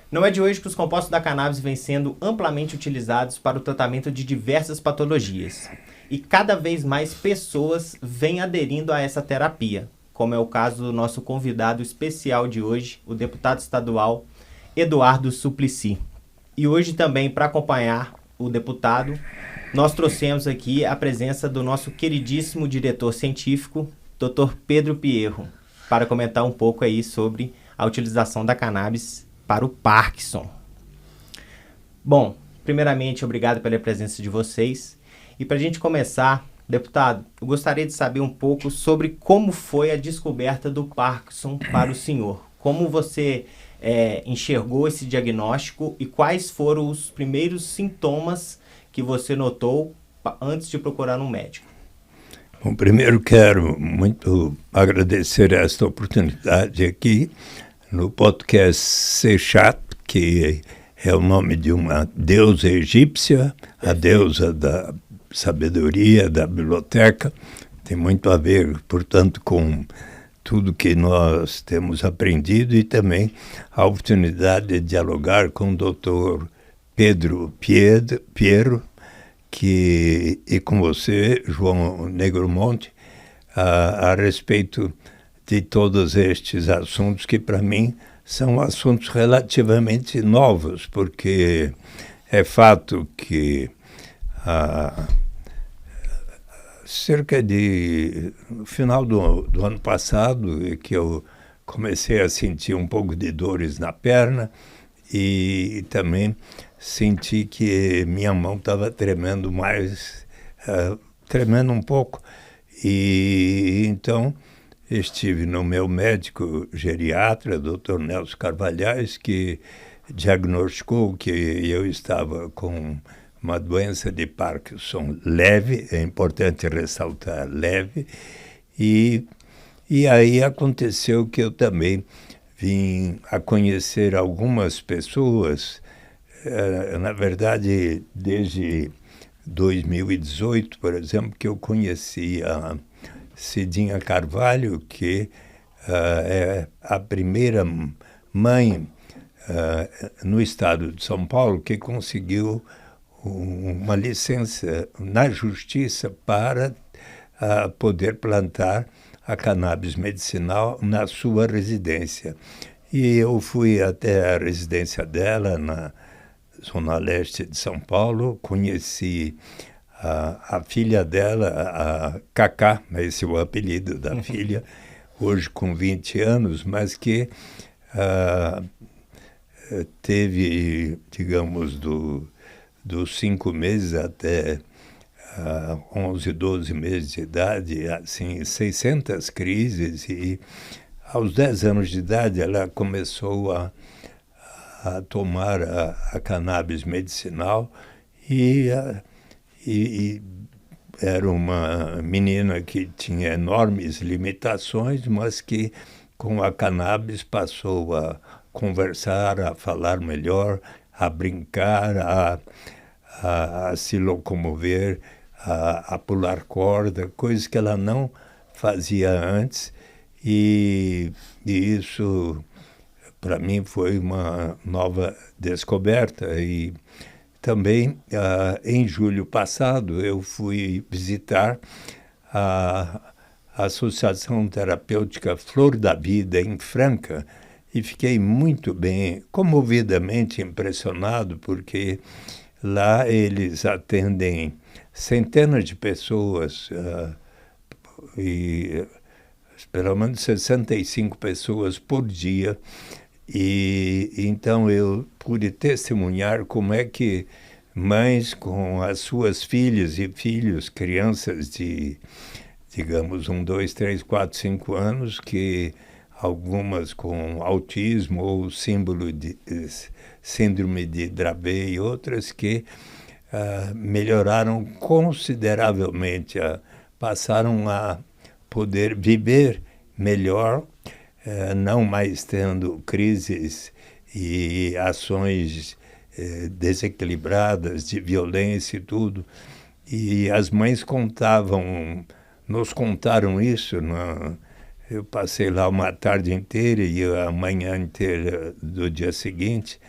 Não é de hoje que os compostos da cannabis vêm sendo amplamente utilizados para o tratamento de diversas patologias. E cada vez mais pessoas vêm aderindo a essa terapia, como é o caso do nosso convidado especial de hoje, o deputado estadual Eduardo Suplicy. E hoje também, para acompanhar o deputado, nós trouxemos aqui a presença do nosso queridíssimo diretor científico, Dr. Pedro Pierro, para comentar um pouco aí sobre a utilização da cannabis para o Parkinson. Bom, primeiramente, obrigado pela presença de vocês. E para a gente começar, deputado, eu gostaria de saber um pouco sobre como foi a descoberta do Parkinson para o senhor. Como você enxergou esse diagnóstico e quais foram os primeiros sintomas que você notou antes de procurar um médico? Bom, primeiro quero muito agradecer esta oportunidade aqui no podcast Sechat, que é o nome de uma deusa egípcia, a deusa da sabedoria, da biblioteca. Tem muito a ver, portanto, com tudo que nós temos aprendido e também a oportunidade de dialogar com o Dr. Pedro Pierro, e com você, João Negromonte, a respeito de todos estes assuntos que, para mim, são assuntos relativamente novos, porque é fato que cerca de no final do ano passado que eu comecei a sentir um pouco de dores na perna e também senti que minha mão estava tremendo tremendo um pouco. E então estive no meu médico geriatra, Dr. Nelson Carvalhais, que diagnosticou que eu estava com uma doença de Parkinson leve, é importante ressaltar leve, e aí aconteceu que eu também vim a conhecer algumas pessoas, na verdade desde 2018, por exemplo, que eu conheci a Cidinha Carvalho, que é a primeira mãe no estado de São Paulo que conseguiu uma licença na justiça para poder plantar a cannabis medicinal na sua residência. E eu fui até a residência dela, na zona leste de São Paulo, conheci a filha dela, a Cacá, esse é o apelido da filha, hoje com 20 anos, mas que teve, digamos, dos 5 meses até 11, 12 meses de idade, assim, 600 crises, e aos 10 anos de idade ela começou a tomar a cannabis medicinal e era uma menina que tinha enormes limitações, mas que com a cannabis passou a conversar, a falar melhor, a brincar, a se locomover, a pular corda, coisas que ela não fazia antes, e isso para mim foi uma nova descoberta. E também em julho passado eu fui visitar a Associação Terapêutica Flor da Vida em Franca e fiquei muito bem, comovidamente impressionado, porque lá eles atendem centenas de pessoas e pelo menos 65 pessoas por dia. E então eu pude testemunhar como é que mães com as suas filhas e filhos, crianças de, digamos, 1, 2, 3, 4, 5 anos, que algumas com autismo ou síndrome de Dravet e outras que melhoraram consideravelmente, passaram a poder viver melhor, não mais tendo crises e ações desequilibradas de violência e tudo. E as mães nos contaram isso Eu passei lá uma tarde inteira e a manhã inteira do dia seguinte.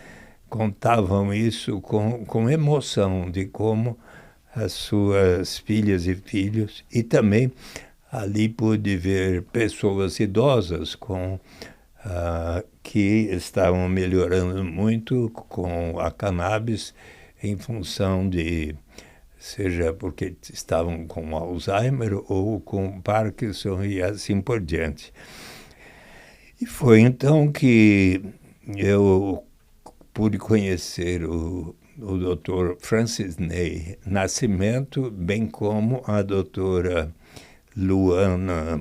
Contavam isso com emoção, de como as suas filhas e filhos, e também ali pude ver pessoas idosas que estavam melhorando muito com a cannabis em função de, seja porque estavam com Alzheimer ou com Parkinson e assim por diante. E foi então que eu pude conhecer o Dr. Francis Ney Nascimento, bem como a doutora Luana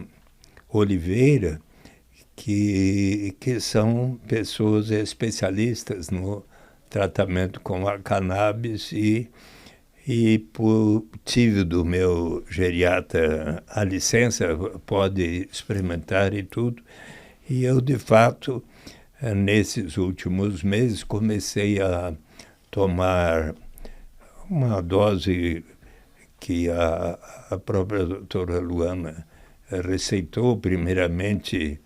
Oliveira, que são pessoas especialistas no tratamento com a cannabis e tive do meu geriatra a licença, pode experimentar e tudo. E eu, de fato, nesses últimos meses, comecei a tomar uma dose que a própria doutora Luana receitou, primeiramente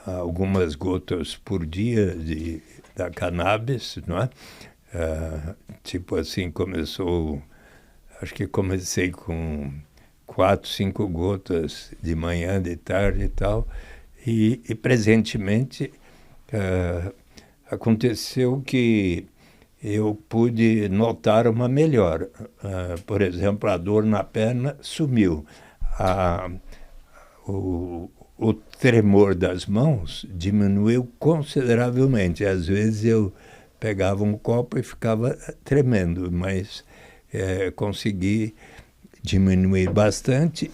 algumas gotas por dia da cannabis, não é? Tipo assim, acho que comecei com 4, 5 gotas de manhã, de tarde e tal, e presentemente aconteceu que eu pude notar uma melhora. Por exemplo, a dor na perna sumiu. O tremor das mãos diminuiu consideravelmente. Às vezes eu pegava um copo e ficava tremendo, mas consegui diminuir bastante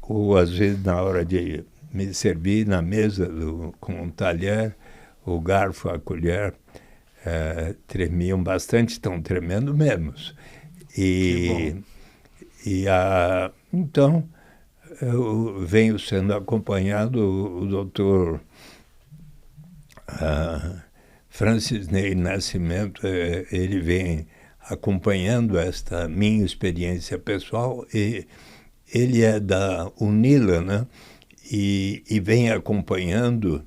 ou às vezes na hora de me servir na mesa com um talher, o garfo, a colher, tremiam bastante, estão tremendo menos. Então, eu venho sendo acompanhado, o doutor Francis Ney Nascimento, ele vem acompanhando esta minha experiência pessoal, e ele é da UNILA, né? E vem acompanhando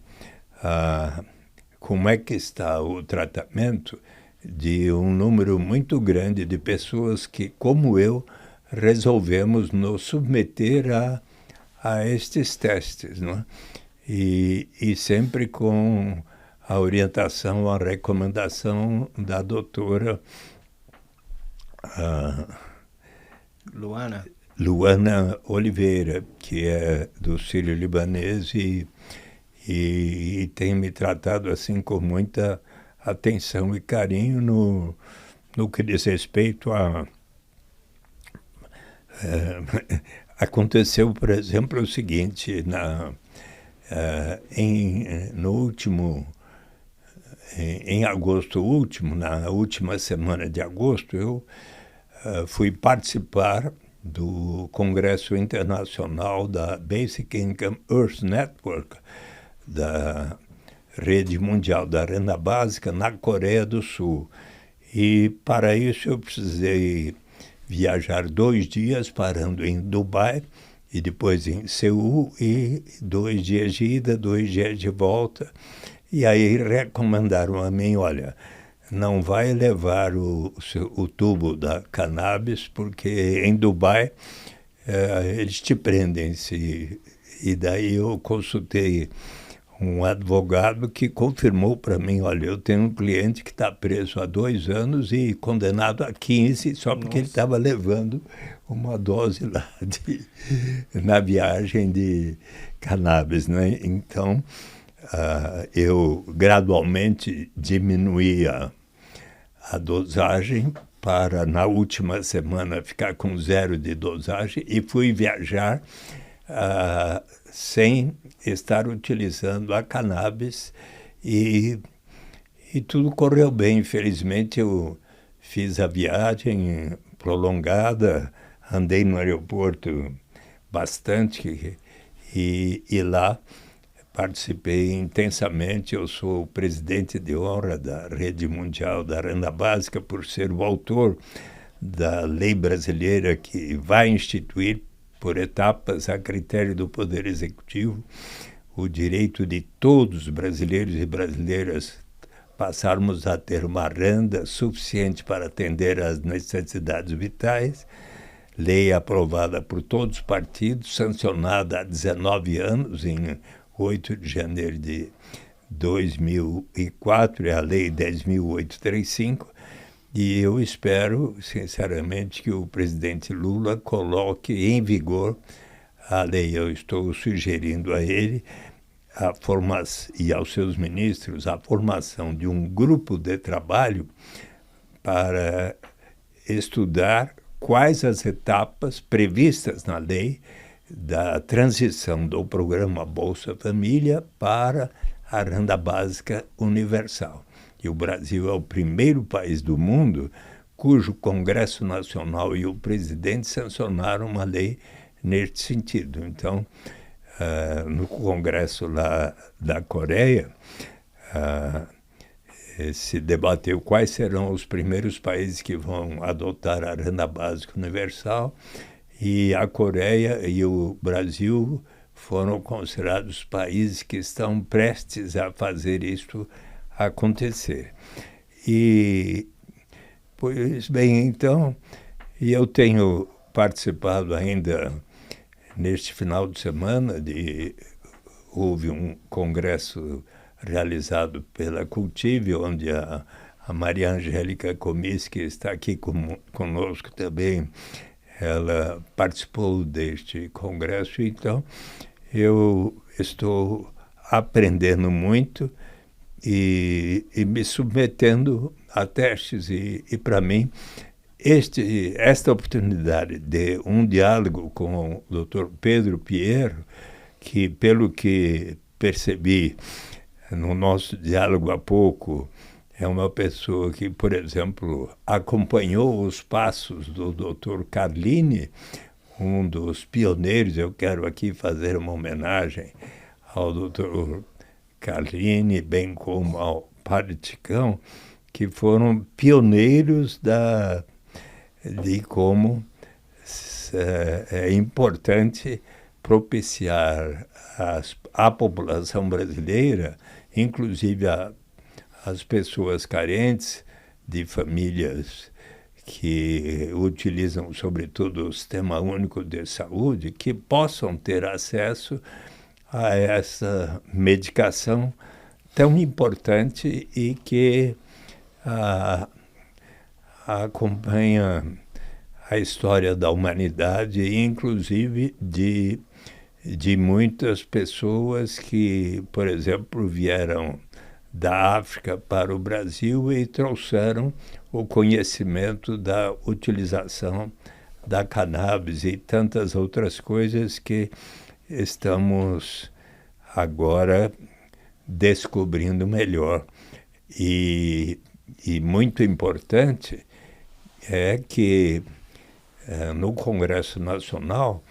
como é que está o tratamento de um número muito grande de pessoas que, como eu, resolvemos nos submeter a estes testes, não é? E sempre com a orientação, a recomendação da doutora Luana Oliveira, que é do Sírio-Libanês e tem me tratado assim com muita atenção e carinho no que diz respeito a... aconteceu, por exemplo, o seguinte, em agosto último, na última semana de agosto, eu fui participar do Congresso Internacional da Basic Income Earth Network, da Rede Mundial da Renda Básica, na Coreia do Sul. E para isso eu precisei viajar 2 dias, parando em Dubai e depois em Seul, e 2 dias de ida, 2 dias de volta. E aí recomendaram a mim, olha, não vai levar o tubo da cannabis, porque em Dubai eles te prendem. E daí eu consultei um advogado que confirmou para mim, olha, eu tenho um cliente que está preso há 2 anos e condenado a 15 só porque ele estava levando uma dose lá na viagem de cannabis, né? Então, eu gradualmente diminuí a dosagem para, na última semana, ficar com 0 de dosagem, e fui viajar sem estar utilizando a cannabis, e tudo correu bem. Infelizmente, eu fiz a viagem prolongada, andei no aeroporto bastante e lá participei intensamente. Eu sou o presidente de honra da Rede Mundial da Renda Básica, por ser o autor da lei brasileira que vai instituir por etapas, a critério do Poder Executivo, o direito de todos os brasileiros e brasileiras passarmos a ter uma renda suficiente para atender às necessidades vitais. Lei aprovada por todos os partidos, sancionada há 19 anos, em 8 de janeiro de 2004, é a Lei 10.835, e eu espero, sinceramente, que o presidente Lula coloque em vigor a lei. Eu estou sugerindo a ele e aos seus ministros a formação de um grupo de trabalho para estudar quais as etapas previstas na lei da transição do programa Bolsa Família para a renda básica universal. E o Brasil é o primeiro país do mundo cujo Congresso Nacional e o presidente sancionaram uma lei neste sentido. Então, no Congresso lá da Coreia, se debateu quais serão os primeiros países que vão adotar a renda básica universal, e a Coreia e o Brasil foram considerados países que estão prestes a fazer isso acontecer. E, pois bem, então, eu tenho participado ainda neste final de semana houve um congresso realizado pela Cultive, onde a Maria Angélica Comis, que está aqui conosco também, ela participou deste congresso. Então, eu estou aprendendo muito e me submetendo a testes. E para mim, esta oportunidade de um diálogo com o Dr. Pedro Pierro, que, pelo que percebi no nosso diálogo há pouco, é uma pessoa que, por exemplo, acompanhou os passos do Dr. Carlini, um dos pioneiros. Eu quero aqui fazer uma homenagem ao Dr. Carlini, bem como ao Padre Ticão, que foram pioneiros de como é importante propiciar à população brasileira, inclusive as pessoas carentes, de famílias que utilizam, sobretudo, o Sistema Único de Saúde, que possam ter acesso a essa medicação tão importante e que acompanha a história da humanidade, inclusive de muitas pessoas que, por exemplo, vieram da África para o Brasil e trouxeram o conhecimento da utilização da cannabis e tantas outras coisas que estamos agora descobrindo melhor. E muito importante é que no Congresso Nacional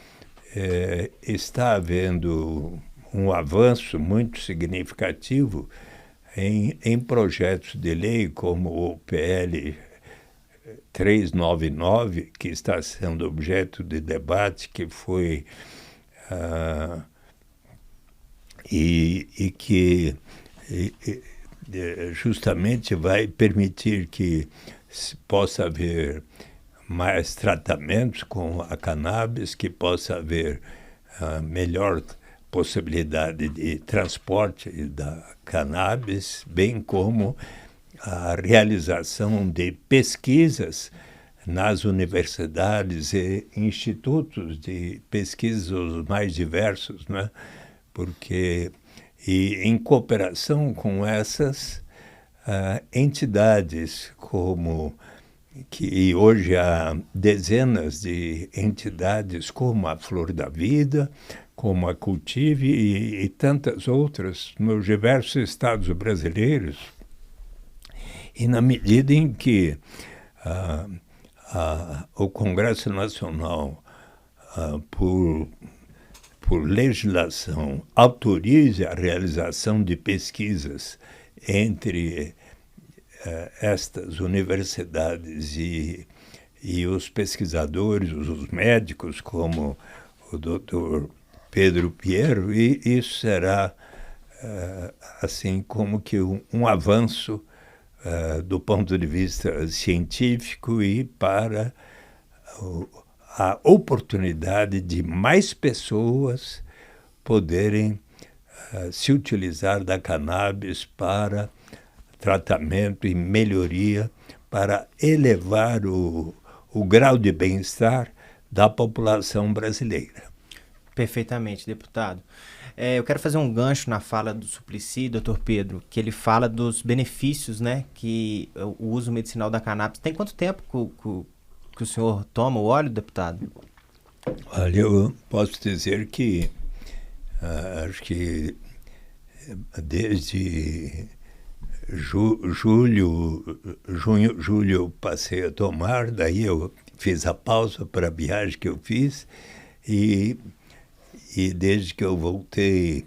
está havendo um avanço muito significativo em projetos de lei como o PL 399, que está sendo objeto de debate, que foi que justamente vai permitir que possa haver mais tratamentos com a cannabis, que possa haver melhor possibilidade de transporte da cannabis, bem como a realização de pesquisas nas universidades e institutos de pesquisa os mais diversos, né? Porque, e em cooperação com essas entidades, como que hoje há dezenas de entidades como a Flor da Vida, como a Cultive e tantas outras nos diversos estados brasileiros. E na medida em que o Congresso Nacional, por legislação, autorize a realização de pesquisas entre estas universidades e os pesquisadores, os médicos, como o doutor Pedro Piero, e isso será, assim, como que um avanço do ponto de vista científico e para a oportunidade de mais pessoas poderem se utilizar da cannabis para tratamento e melhoria, para elevar o grau de bem-estar da população brasileira. Perfeitamente, deputado. Eu quero fazer um gancho na fala do Suplicy, doutor Pedro, que ele fala dos benefícios, né, que o uso medicinal da cannabis. Tem quanto tempo que o senhor toma o óleo, deputado? Olha, eu posso dizer que acho que desde julho eu passei a tomar, daí eu fiz a pausa para a viagem que eu fiz e desde que eu voltei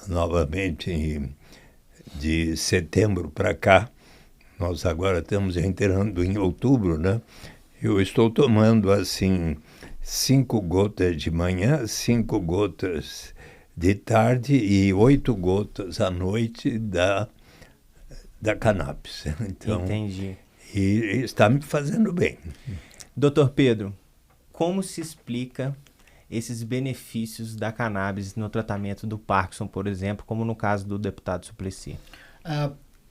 novamente de setembro para cá, nós agora estamos entrando em outubro, né? Eu estou tomando assim 5 gotas de manhã, 5 gotas de tarde e 8 gotas à noite da cannabis. Então, entendi. E está me fazendo bem. Doutor Pedro, como se explica esses benefícios da cannabis no tratamento do Parkinson, por exemplo, como no caso do deputado Suplicy?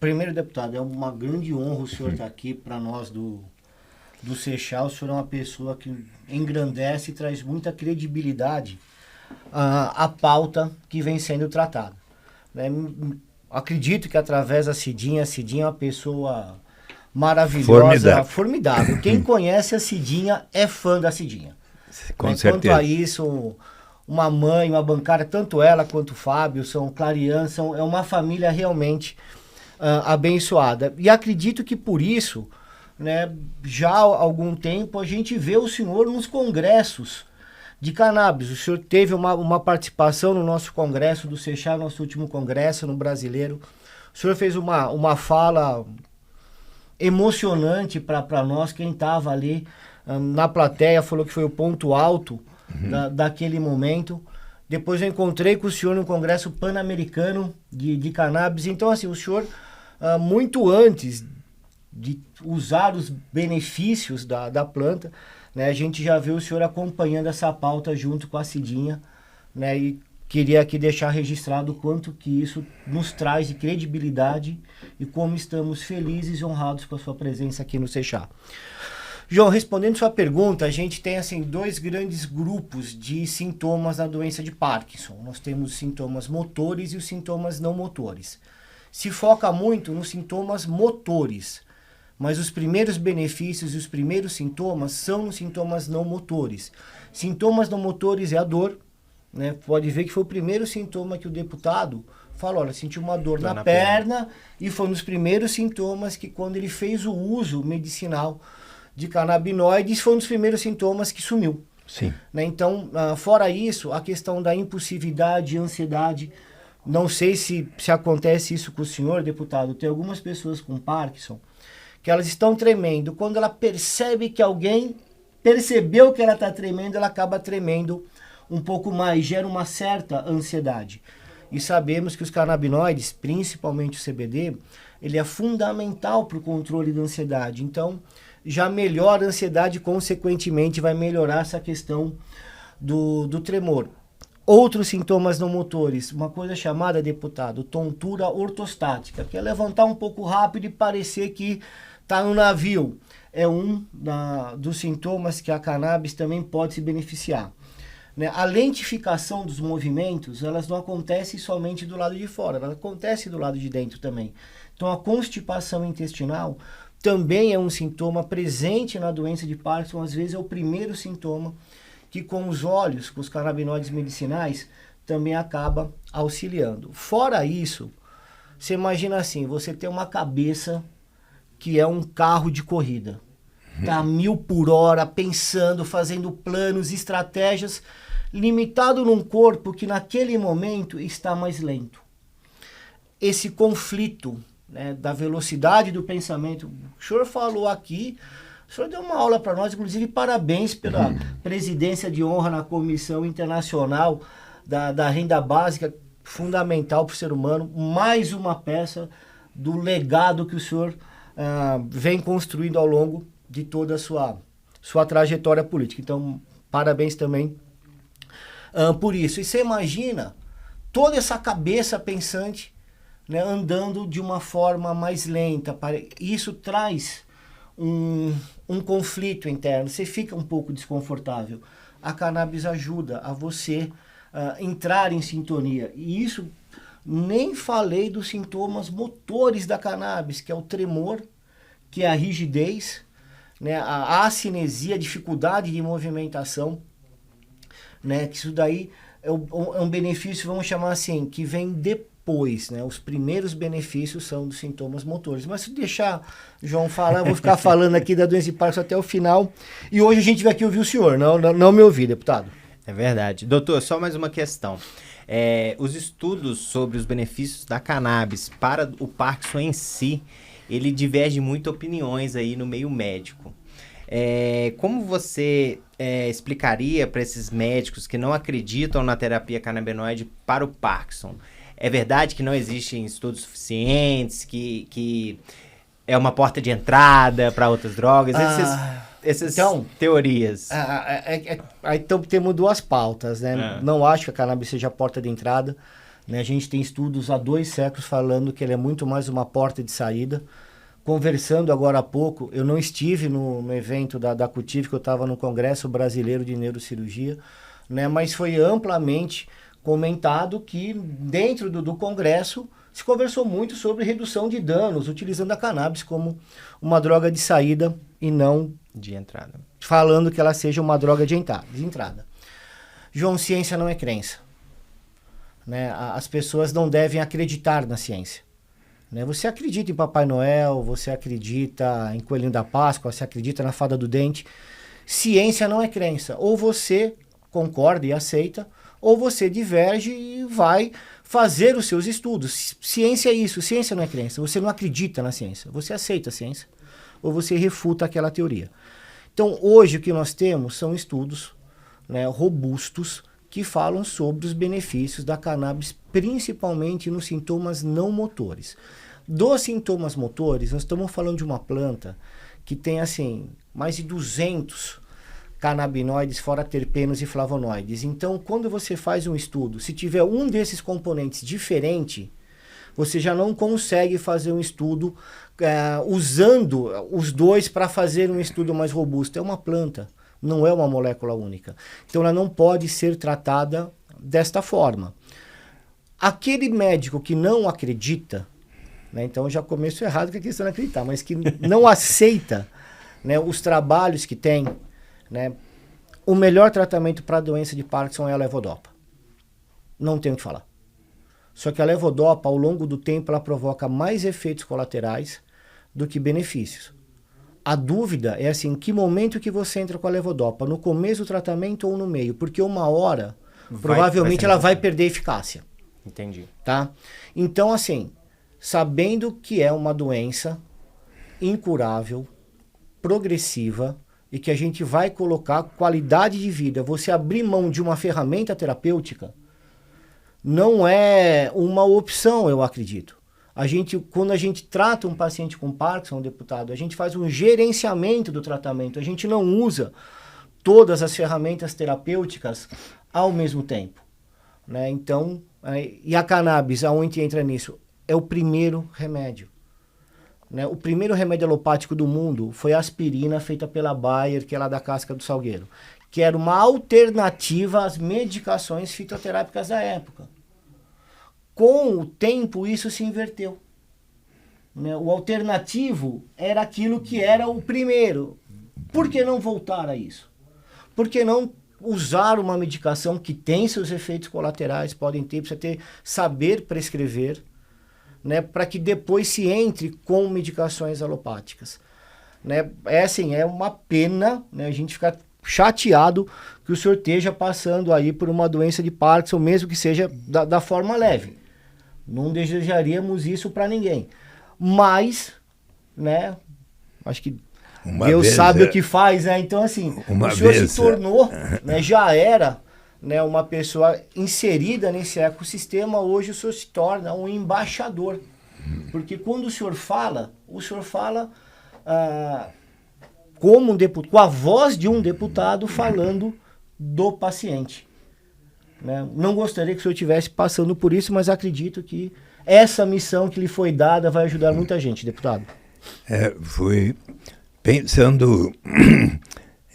Primeiro, deputado, é uma grande honra o senhor estar aqui para nós do Seixal. O senhor é uma pessoa que engrandece e traz muita credibilidade à pauta que vem sendo tratada. Acredito que através da Cidinha, a Cidinha é uma pessoa maravilhosa, formidável. Quem conhece a Cidinha é fã da Cidinha. Com certeza. Quanto a isso, uma mãe, uma bancária, tanto ela quanto o Fábio, são clarianos, é uma família realmente abençoada. E acredito que por isso, né, já há algum tempo, a gente vê o senhor nos congressos de cannabis. O senhor teve uma participação no nosso congresso do Seixal, nosso último congresso no Brasileiro. O senhor fez uma fala emocionante para nós, quem estava ali na plateia, falou que foi o ponto alto daquele momento. Depois eu encontrei com o senhor no Congresso Pan-Americano de Cannabis. Então, assim, o senhor, muito antes de usar os benefícios da planta, né, a gente já vê o senhor acompanhando essa pauta junto com a Cidinha, né, e queria aqui deixar registrado o quanto que isso nos traz de credibilidade e como estamos felizes e honrados com a sua presença aqui no Seixal. João, respondendo sua pergunta, a gente tem assim 2 grandes grupos de sintomas da doença de Parkinson. Nós temos os sintomas motores e os sintomas não motores. Se foca muito nos sintomas motores, mas os primeiros benefícios e os primeiros sintomas são nos sintomas não motores. Sintomas não motores é a dor, né? Pode ver que foi o primeiro sintoma que o deputado falou, olha, sentiu uma dor na perna, e foi um dos primeiros sintomas que quando ele fez o uso medicinal de canabinoides, foi um dos primeiros sintomas que sumiu. Sim. Né? Então, fora isso, a questão da impulsividade, ansiedade, não sei se acontece isso com o senhor, deputado, tem algumas pessoas com Parkinson que elas estão tremendo. Quando ela percebe que alguém percebeu que ela está tremendo, ela acaba tremendo um pouco mais, gera uma certa ansiedade. E sabemos que os canabinoides, principalmente o CBD, ele é fundamental para o controle da ansiedade. Então, já melhora a ansiedade, consequentemente vai melhorar essa questão do tremor. Outros sintomas não motores, uma coisa chamada, deputado, tontura ortostática, que é levantar um pouco rápido e parecer que está no navio. É um dos sintomas que a cannabis também pode se beneficiar. Né? A lentificação dos movimentos, elas não acontecem somente do lado de fora, ela acontece do lado de dentro também. Então a constipação intestinal também é um sintoma presente na doença de Parkinson, às vezes é o primeiro sintoma que com os óleos, com os canabinoides medicinais, também acaba auxiliando. Fora isso, você imagina assim, você tem uma cabeça que é um carro de corrida. Tá a 1000 por hora, pensando, fazendo planos, estratégias, limitado num corpo que naquele momento está mais lento. Esse conflito, né, da velocidade do pensamento, o senhor falou aqui O senhor deu uma aula para nós, inclusive parabéns pela presidência de honra na Comissão Internacional da Renda Básica, fundamental para o ser humano. Mais uma peça do legado que o senhor vem construindo ao longo de toda a sua trajetória política. Então, parabéns também por isso. E você imagina toda essa cabeça pensante, né, andando de uma forma mais lenta. Isso traz um conflito interno. Você fica um pouco desconfortável. A cannabis ajuda a você entrar em sintonia. E isso, nem falei dos sintomas motores da cannabis, que é o tremor, que é a rigidez, né, a acinesia, a dificuldade de movimentação, né, que isso daí é um benefício, vamos chamar assim, que vem depois, né? Os primeiros benefícios são dos sintomas motores. Mas se deixar João falar, eu vou ficar falando aqui da doença de Parkinson até o final. E hoje a gente vai aqui ouvir o senhor, não me ouvir, deputado. É verdade. Doutor, só mais uma questão. Os estudos sobre os benefícios da cannabis para o Parkinson em si, ele diverge muito opiniões aí no meio médico. Como você explicaria para esses médicos que não acreditam na terapia canabinoide para o Parkinson? É verdade que não existem estudos suficientes, que é uma porta de entrada para outras drogas? Essas teorias. Então temos duas pautas, né? Não acho que a cannabis seja a porta de entrada, né? A gente tem estudos há 2 séculos falando que ele é muito mais uma porta de saída. Conversando agora há pouco, eu não estive no evento da CUTIV, que eu estava no Congresso Brasileiro de Neurocirurgia, né? Mas foi amplamente comentado que dentro do Congresso se conversou muito sobre redução de danos, utilizando a cannabis como uma droga de saída e não de entrada. Falando que ela seja uma droga de entrada. João, ciência não é crença, né? As pessoas não devem acreditar na ciência. Né? Você acredita em Papai Noel, você acredita em Coelhinho da Páscoa, você acredita na Fada do Dente. Ciência não é crença. Ou você concorda e aceita, ou você diverge e vai fazer os seus estudos. Ciência é isso, ciência não é crença. Você não acredita na ciência, você aceita a ciência, ou você refuta aquela teoria. Então, hoje o que nós temos são estudos, né, robustos, que falam sobre os benefícios da cannabis, principalmente nos sintomas não motores. Dos sintomas motores, nós estamos falando de uma planta que tem, assim, mais de 200 canabinoides, fora terpenos e flavonoides. Então, quando você faz um estudo, se tiver um desses componentes diferente, você já não consegue fazer um estudo usando os dois para fazer um estudo mais robusto. É uma planta, não é uma molécula única. Então, ela não pode ser tratada desta forma. Aquele médico que não acredita, né, então eu já começo errado com a questão de acreditar, mas que não aceita, né, os trabalhos que tem, né, o melhor tratamento para a doença de Parkinson é a levodopa. Não tenho o que falar. Só que a levodopa, ao longo do tempo, ela provoca mais efeitos colaterais do que benefícios. A dúvida é assim, em que momento que você entra com a levodopa? No começo do tratamento ou no meio? Porque uma hora, provavelmente, ela vai perder eficácia. Entendi. Tá? Então, assim, sabendo que é uma doença incurável, progressiva, e que a gente vai colocar qualidade de vida, você abrir mão de uma ferramenta terapêutica, não é uma opção, eu acredito. Quando a gente trata um paciente com Parkinson, deputado, a gente faz um gerenciamento do tratamento, a gente não usa todas as ferramentas terapêuticas ao mesmo tempo, né? Então, e a cannabis, aonde entra nisso? É o primeiro remédio. Né? O primeiro remédio alopático do mundo foi a aspirina feita pela Bayer, que é lá da casca do salgueiro, que era uma alternativa às medicações fitoterápicas da época. Com o tempo, isso se inverteu. Né? O alternativo era aquilo que era o primeiro. Por que não voltar a isso? Por que não usar uma medicação que tem seus efeitos colaterais, precisa saber prescrever, né, para que depois se entre com medicações alopáticas. Né? É uma pena, né, a gente ficar chateado que o senhor esteja passando aí por uma doença de Parkinson, mesmo que seja da forma leve. Não desejaríamos isso para ninguém. Mas, né, acho que Deus sabe o que faz, né? Então, assim, o senhor se tornou, né, já era, né, uma pessoa inserida nesse ecossistema, hoje o senhor se torna um embaixador. Porque quando o senhor fala como com a voz de um deputado falando do paciente. Né? Não gostaria que o senhor estivesse passando por isso, mas acredito que essa missão que lhe foi dada vai ajudar muita gente, deputado. Fui pensando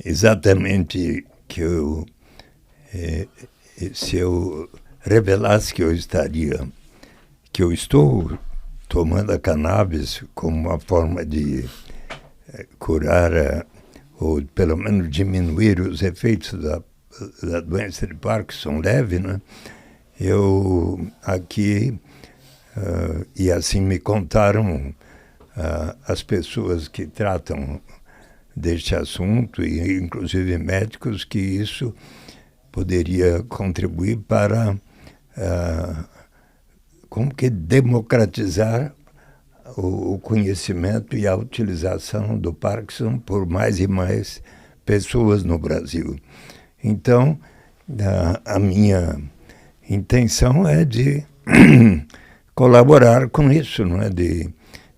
exatamente que se eu revelasse que eu estou tomando a cannabis como uma forma de curar ou pelo menos diminuir os efeitos da doença de Parkinson leve, né? Eu aqui, e assim me contaram as pessoas que tratam deste assunto, e inclusive médicos, que isso poderia contribuir para como que democratizar o conhecimento e a utilização do Parkinson por mais e mais pessoas no Brasil. Então, a minha intenção é de colaborar com isso, não é?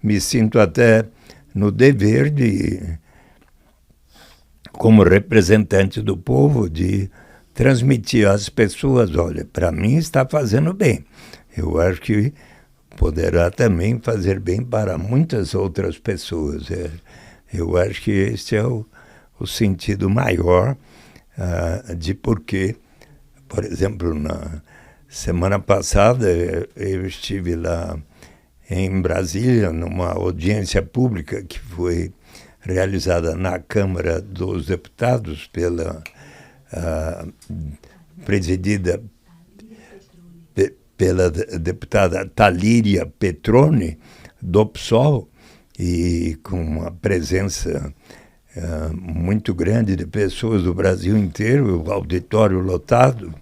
Me sinto até no dever de, como representante do povo, de transmitir às pessoas, olha, para mim está fazendo bem. Eu acho que poderá também fazer bem para muitas outras pessoas. Eu acho que este é o sentido maior de porquê. Por exemplo, na semana passada eu estive lá em Brasília, numa audiência pública que foi realizada na Câmara dos Deputados, presidida pela deputada Talíria Petroni, do PSOL, e com uma presença muito grande de pessoas do Brasil inteiro, o auditório lotado,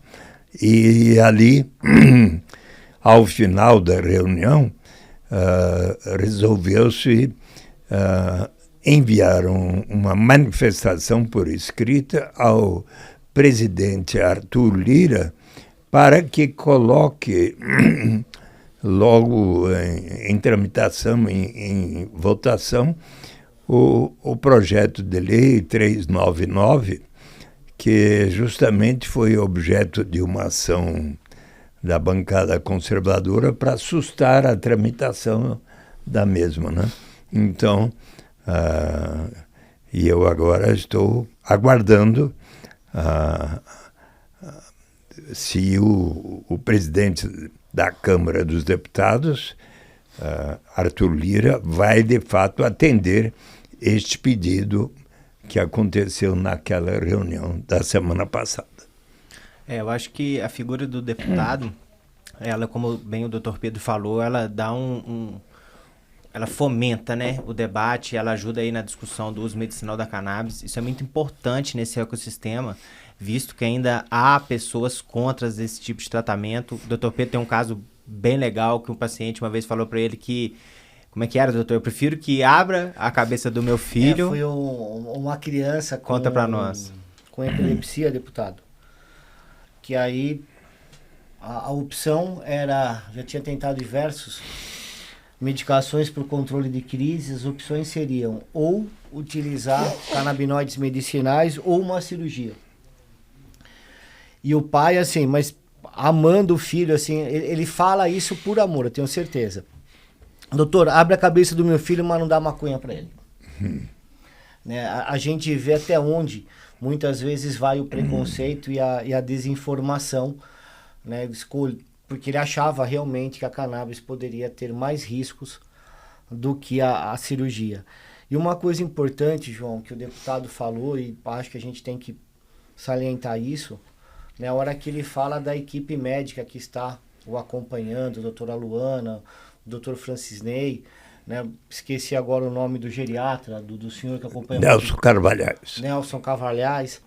e ali, ao final da reunião, resolveu-se enviar uma manifestação por escrita ao presidente Arthur Lira para que coloque logo em tramitação, em votação, o projeto de lei 399, que justamente foi objeto de uma ação da bancada conservadora para assustar a tramitação da mesma, né? Então, e eu agora estou aguardando se o presidente da Câmara dos Deputados, Arthur Lira, vai de fato atender este pedido que aconteceu naquela reunião da semana passada. Eu acho que a figura do deputado, ela, como bem o doutor Pedro falou, ela dá ela fomenta, né, o debate, ela ajuda aí na discussão do uso medicinal da cannabis. Isso é muito importante nesse ecossistema, visto que ainda há pessoas contra esse tipo de tratamento. O doutor Pedro tem um caso bem legal, que um paciente uma vez falou para ele que, como é que era, doutor? Eu prefiro que abra a cabeça do meu filho. Foi uma criança conta para nós. Com epilepsia, deputado. Que aí a opção era, já tinha tentado diversos medicações para o controle de crise. As opções seriam ou utilizar canabinoides medicinais ou uma cirurgia. E o pai, assim, mas amando o filho, assim, ele fala isso por amor, eu tenho certeza. Doutor, abre a cabeça do meu filho, mas não dá maconha para ele. Né? A gente vê até onde muitas vezes vai o preconceito e a desinformação, né? Porque ele achava realmente que a cannabis poderia ter mais riscos do que a cirurgia. E uma coisa importante, João, que o deputado falou, e acho que a gente tem que salientar isso, na hora que ele fala da equipe médica que está o acompanhando, a doutora Luana, o doutor Francisney, né? Esqueci agora o nome do geriatra, do senhor que acompanha... Nelson Carvalhais. Nelson Carvalhais.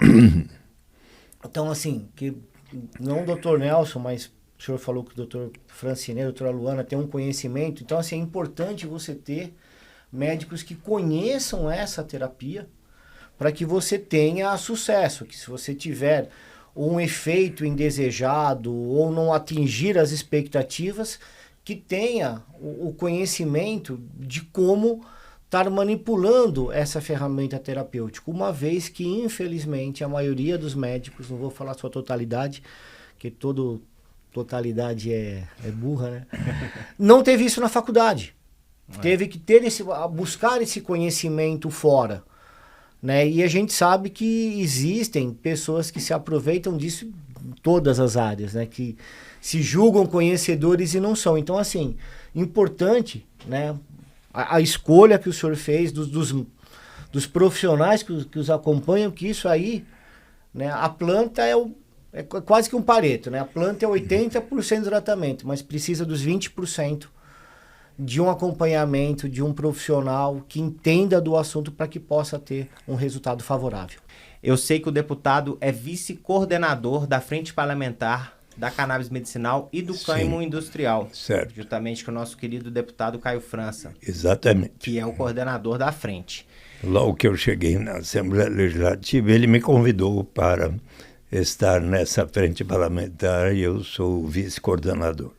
Então, assim, que não o doutor Nelson, mas o senhor falou que o doutor Francisney, a doutora Luana tem um conhecimento. Então, assim, é importante você ter médicos que conheçam essa terapia para que você tenha sucesso, que se você tiver um efeito indesejado ou não atingir as expectativas, que tenha o conhecimento de como estar manipulando essa ferramenta terapêutica, uma vez que, infelizmente, a maioria dos médicos, não vou falar sua totalidade, que totalidade é burra, né? Não teve isso na faculdade. Teve que buscar esse conhecimento fora. Né? E a gente sabe que existem pessoas que se aproveitam disso em todas as áreas, né? Que se julgam conhecedores e não são. Então, assim, importante, né? A escolha que o senhor fez dos profissionais que os acompanham, que isso aí, né? A planta é quase que um Pareto, né? A planta é 80% do tratamento, mas precisa dos 20% de um acompanhamento, de um profissional que entenda do assunto para que possa ter um resultado favorável. Eu sei que o deputado é vice-coordenador da Frente Parlamentar da Cannabis Medicinal e do Cânhamo Industrial. Certo. Justamente com o nosso querido deputado Caio França. Exatamente. Que é o coordenador da frente. Logo que eu cheguei na Assembleia Legislativa, ele me convidou para estar nessa frente parlamentar e eu sou o vice-coordenador.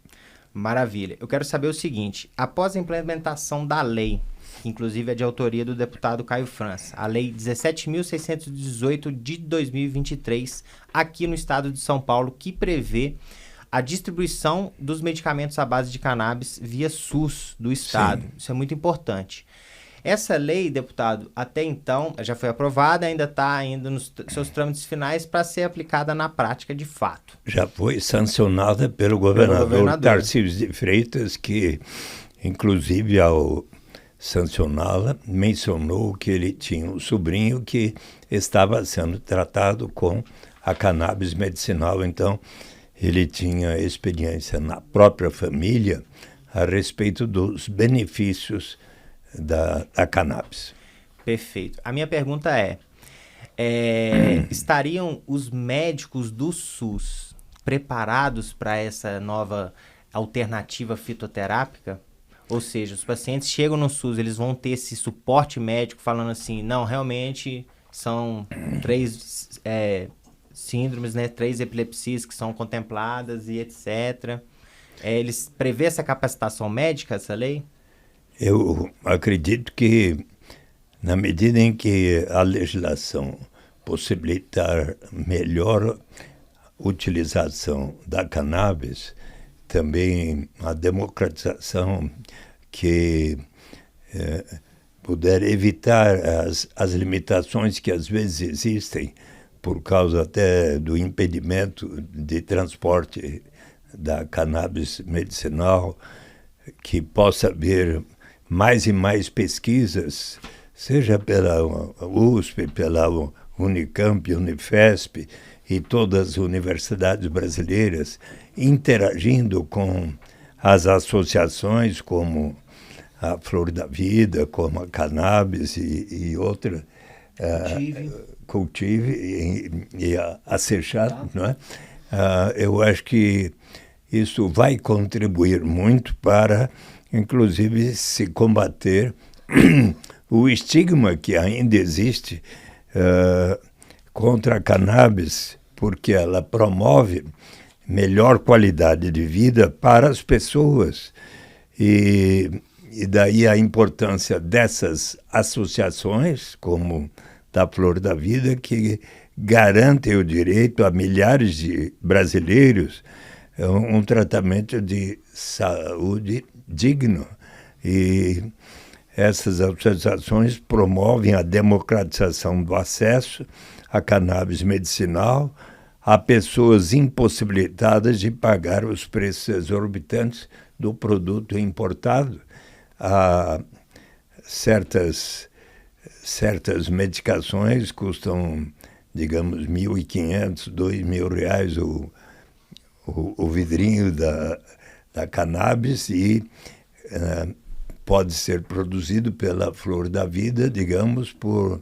Maravilha. Eu quero saber o seguinte, após a implementação da lei, que inclusive é de autoria do deputado Caio França, a lei 17.618 de 2023, aqui no estado de São Paulo, que prevê a distribuição dos medicamentos à base de cannabis via SUS do estado. Sim. Isso é muito importante. Essa lei, deputado, até então já foi aprovada, ainda está ainda nos seus trâmites finais para ser aplicada na prática de fato. Já foi sancionada pelo governador Tarcísio de Freitas, que inclusive ao sancioná-la mencionou que ele tinha um sobrinho que estava sendo tratado com a cannabis medicinal, então ele tinha experiência na própria família a respeito dos benefícios da cannabis. Perfeito. A minha pergunta estariam os médicos do SUS preparados para essa nova alternativa fitoterápica? Ou seja, os pacientes chegam no SUS, eles vão ter esse suporte médico falando assim, não, realmente são 3 síndromes, né, 3 epilepsias que são contempladas e etc. Eles prevê essa capacitação médica, essa lei? Eu acredito que, na medida em que a legislação possibilitar melhor utilização da cannabis, também a democratização que puder evitar as limitações que às vezes existem por causa até do impedimento de transporte da cannabis medicinal, que possa haver mais e mais pesquisas, seja pela USP, pela Unicamp, Unifesp e todas as universidades brasileiras, interagindo com as associações como a Flor da Vida, como a Cannabis e outra, Cultive e a Seixar, não é? Eu acho que isso vai contribuir muito para, inclusive, se combater o estigma que ainda existe contra a cannabis, porque ela promove melhor qualidade de vida para as pessoas. E daí a importância dessas associações, como da Flor da Vida, que garantem o direito a milhares de brasileiros um tratamento de saúde digno. E essas associações promovem a democratização do acesso à cannabis medicinal a pessoas impossibilitadas de pagar os preços exorbitantes do produto importado. Há certas medicações custam, digamos, R$1.500, R$2.000 o vidrinho da cannabis e pode ser produzido pela Flor da Vida, digamos, por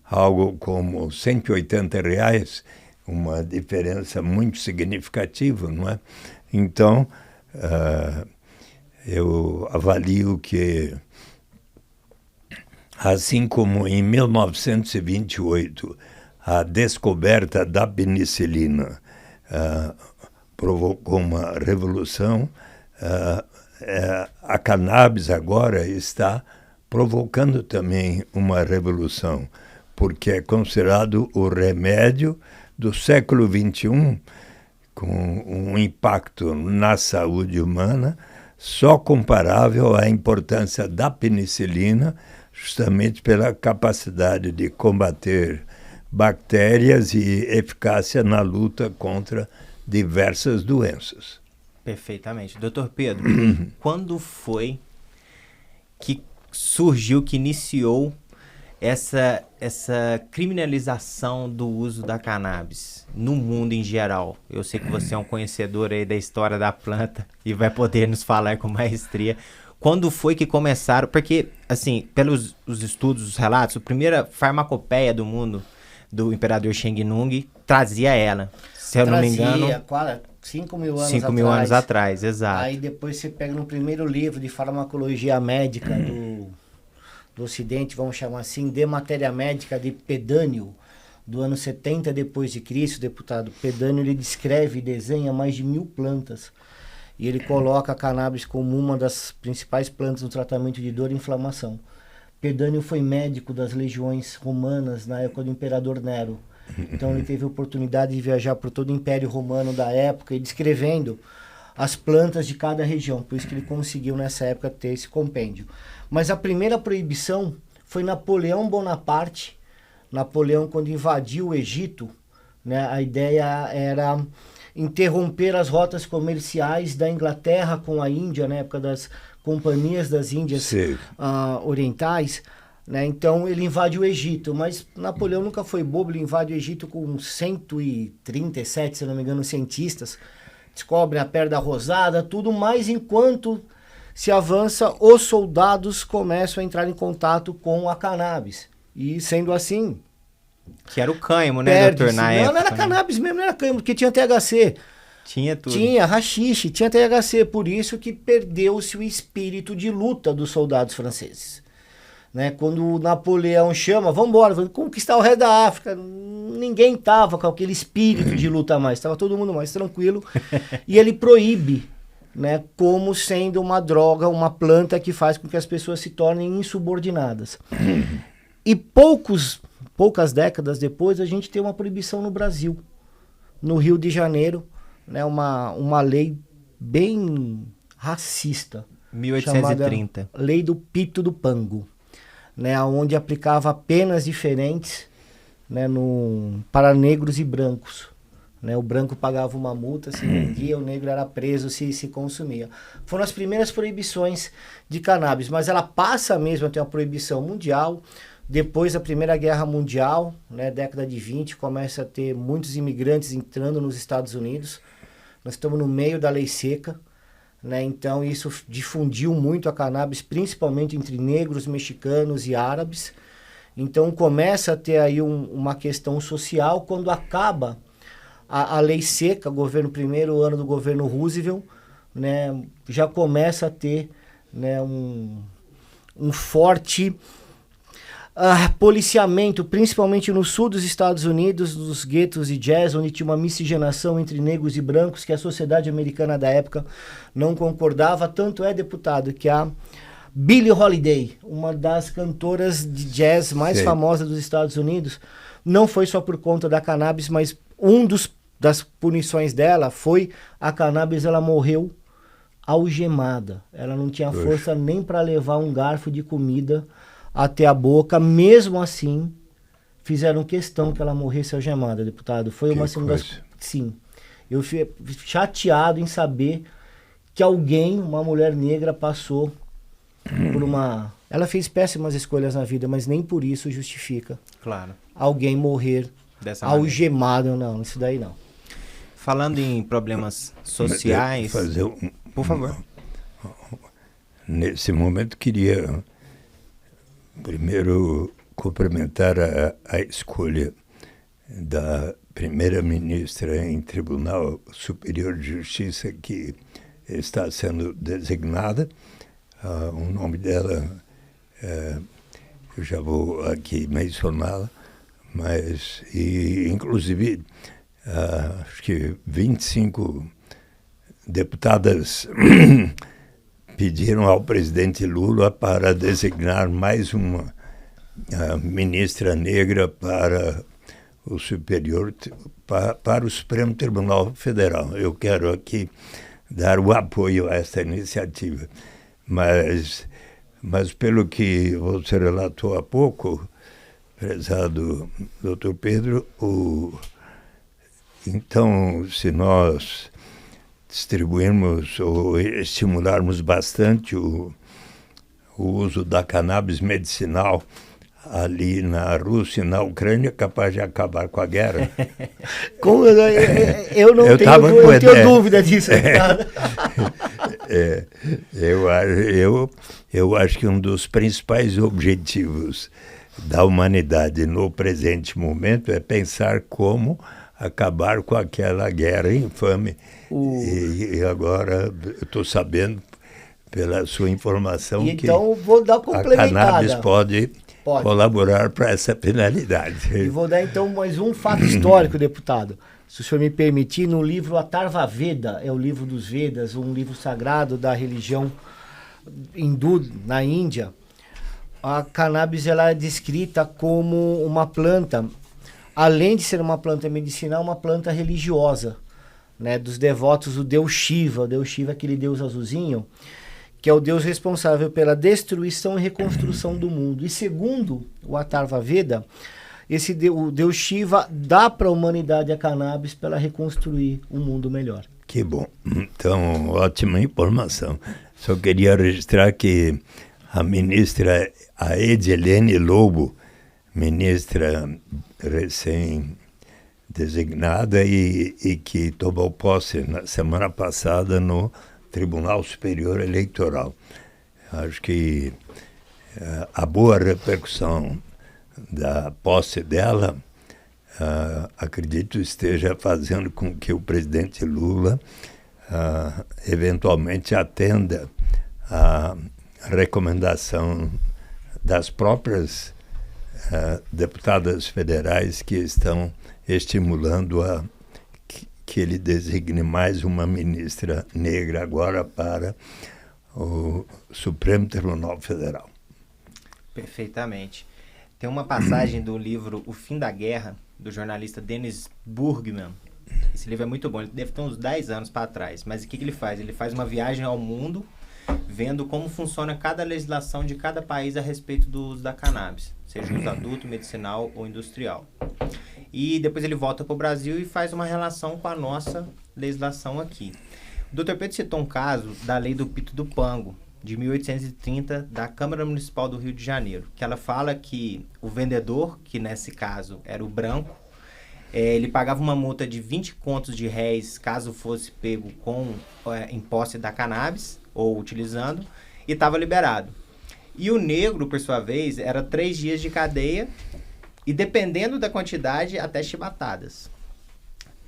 algo como R$180, uma diferença muito significativa, não é? Então, eu avalio que Assim como em 1928 a descoberta da penicilina provocou uma revolução, a cannabis agora está provocando também uma revolução, porque é considerado o remédio do século XXI, com um impacto na saúde humana só comparável à importância da penicilina, justamente pela capacidade de combater bactérias e eficácia na luta contra diversas doenças. Perfeitamente. Doutor Pedro, quando foi que surgiu, que iniciou essa criminalização do uso da cannabis no mundo em geral? Eu sei que você é um conhecedor aí da história da planta e vai poder nos falar com maestria. Quando foi que começaram? Porque, assim, pelos os estudos, os relatos, a primeira farmacopeia do mundo do imperador Sheng Nung trazia ela. Se eu não me engano... 5 mil anos 5 mil anos atrás, exato. Aí depois você pega no primeiro livro de farmacologia médica do Ocidente, vamos chamar assim, de matéria médica de Pedânio, do ano 70 depois de Cristo, deputado. Pedânio, ele descreve e desenha mais de 1000 plantas. E ele coloca a cannabis como uma das principais plantas no tratamento de dor e inflamação. Pedânio foi médico das legiões romanas na época do imperador Nero. Então ele teve a oportunidade de viajar por todo o Império Romano da época e descrevendo as plantas de cada região. Por isso que ele conseguiu nessa época ter esse compêndio. Mas a primeira proibição foi Napoleão Bonaparte. Napoleão, quando invadiu o Egito, né, a ideia era interromper as rotas comerciais da Inglaterra com a Índia, na época das companhias das Índias orientais. Né? Então ele invade o Egito, mas Napoleão nunca foi bobo, ele invade o Egito com 137, se não me engano, cientistas, descobrem a pedra rosada, tudo, mas enquanto se avança, os soldados começam a entrar em contato com a cannabis, e sendo assim... Que era o cânhamo, né, doutor, na época? Não era cannabis mesmo, não era cânhamo, porque tinha THC. Tinha tudo. Tinha haxixe, tinha THC, por isso que perdeu-se o espírito de luta dos soldados franceses. Né, quando Napoleão chama, vamos embora, vamos conquistar o resto da África, ninguém estava com aquele espírito de luta mais, estava todo mundo mais tranquilo, e ele proíbe, né, como sendo uma droga, uma planta que faz com que as pessoas se tornem insubordinadas. E poucas décadas depois, a gente tem uma proibição no Brasil, no Rio de Janeiro, né, uma lei bem racista, 1830. chamada Lei do Pito do Pango. Né, onde aplicava penas diferentes, né, para negros e brancos. Né, o branco pagava uma multa, se vendia, o negro era preso se consumia. Foram as primeiras proibições de cannabis, mas ela passa mesmo a ter uma proibição mundial. Depois da Primeira Guerra Mundial, né, década de 20, começa a ter muitos imigrantes entrando nos Estados Unidos. Nós estamos no meio da lei seca. Né, então isso difundiu muito a cannabis, principalmente entre negros, mexicanos e árabes. Então começa a ter aí uma questão social. Quando acaba a lei seca, primeiro ano do governo Roosevelt, né, já começa a ter, né, um forte policiamento, principalmente no sul dos Estados Unidos, dos guetos de jazz, onde tinha uma miscigenação entre negros e brancos, que a sociedade americana da época não concordava. Tanto é, deputado, que a Billie Holiday, uma das cantoras de jazz mais famosas dos Estados Unidos, não foi só por conta da cannabis, mas das punições dela foi a cannabis. Ela morreu algemada. Ela não tinha força nem para levar um garfo de comida até a boca. Mesmo assim, fizeram questão que ela morresse algemada, deputado. Foi uma das... Sim. Eu fiquei chateado em saber que uma mulher negra, passou por uma... Ela fez péssimas escolhas na vida, mas nem por isso justifica alguém morrer dessa algemado. Não, isso daí não. Falando em problemas sociais... Por favor. Nesse momento, queria... Primeiro, cumprimentar a escolha da primeira-ministra em Tribunal Superior de Justiça que está sendo designada. O nome dela eu já vou aqui mencioná-la, mas, inclusive, acho que 25 deputadas pediram ao presidente Lula para designar mais uma ministra negra para o para o Supremo Tribunal Federal. Eu quero aqui dar o apoio a esta iniciativa, mas pelo que você relatou há pouco, prezado doutor Pedro, então, se nós distribuirmos ou estimularmos bastante o uso da cannabis medicinal ali na Rússia e na Ucrânia, é capaz de acabar com a guerra. Eu não tenho dúvida disso. Eu acho que um dos principais objetivos da humanidade no presente momento é pensar como acabar com aquela guerra infame. E agora eu estou sabendo, pela sua informação, que então, vou dar a cannabis pode colaborar para essa finalidade. E vou dar então mais um fato histórico, deputado. Se o senhor me permitir, no livro Atharva Veda, é o livro dos Vedas, um livro sagrado da religião hindu na Índia, a cannabis ela é descrita como uma planta, além de ser uma planta medicinal, uma planta religiosa, né, dos devotos do deus Shiva. O deus Shiva é aquele deus azulzinho, que é o Deus responsável pela destruição e reconstrução do mundo. E segundo o Atharva Veda, o Deus Shiva dá para a humanidade a cannabis para reconstruir um mundo melhor. Que bom. Então, ótima informação. Só queria registrar que a ministra, a Edilene Lobo, ministra recém-designada e que tomou posse na semana passada no Tribunal Superior Eleitoral. Acho que a boa repercussão da posse dela, acredito, esteja fazendo com que o presidente Lula eventualmente atenda a recomendação das próprias deputadas federais que estão estimulando que ele designe mais uma ministra negra agora para o Supremo Tribunal Federal. Perfeitamente. Tem uma passagem do livro O Fim da Guerra, do jornalista Dennis Burgman. Esse livro é muito bom, ele deve ter uns 10 anos para trás. Mas o que ele faz? Ele faz uma viagem ao mundo, vendo como funciona cada legislação de cada país a respeito do uso da cannabis, seja uso adulto, medicinal ou industrial. E depois ele volta para o Brasil e faz uma relação com a nossa legislação aqui. O Dr. Pedro citou um caso da lei do Pito do Pango, de 1830, da Câmara Municipal do Rio de Janeiro, que ela fala que o vendedor, que nesse caso era o branco, ele pagava uma multa de 20 contos de réis caso fosse pego em posse da cannabis, ou utilizando, e estava liberado. E o negro, por sua vez, era 3 dias de cadeia, e dependendo da quantidade, até chibatadas.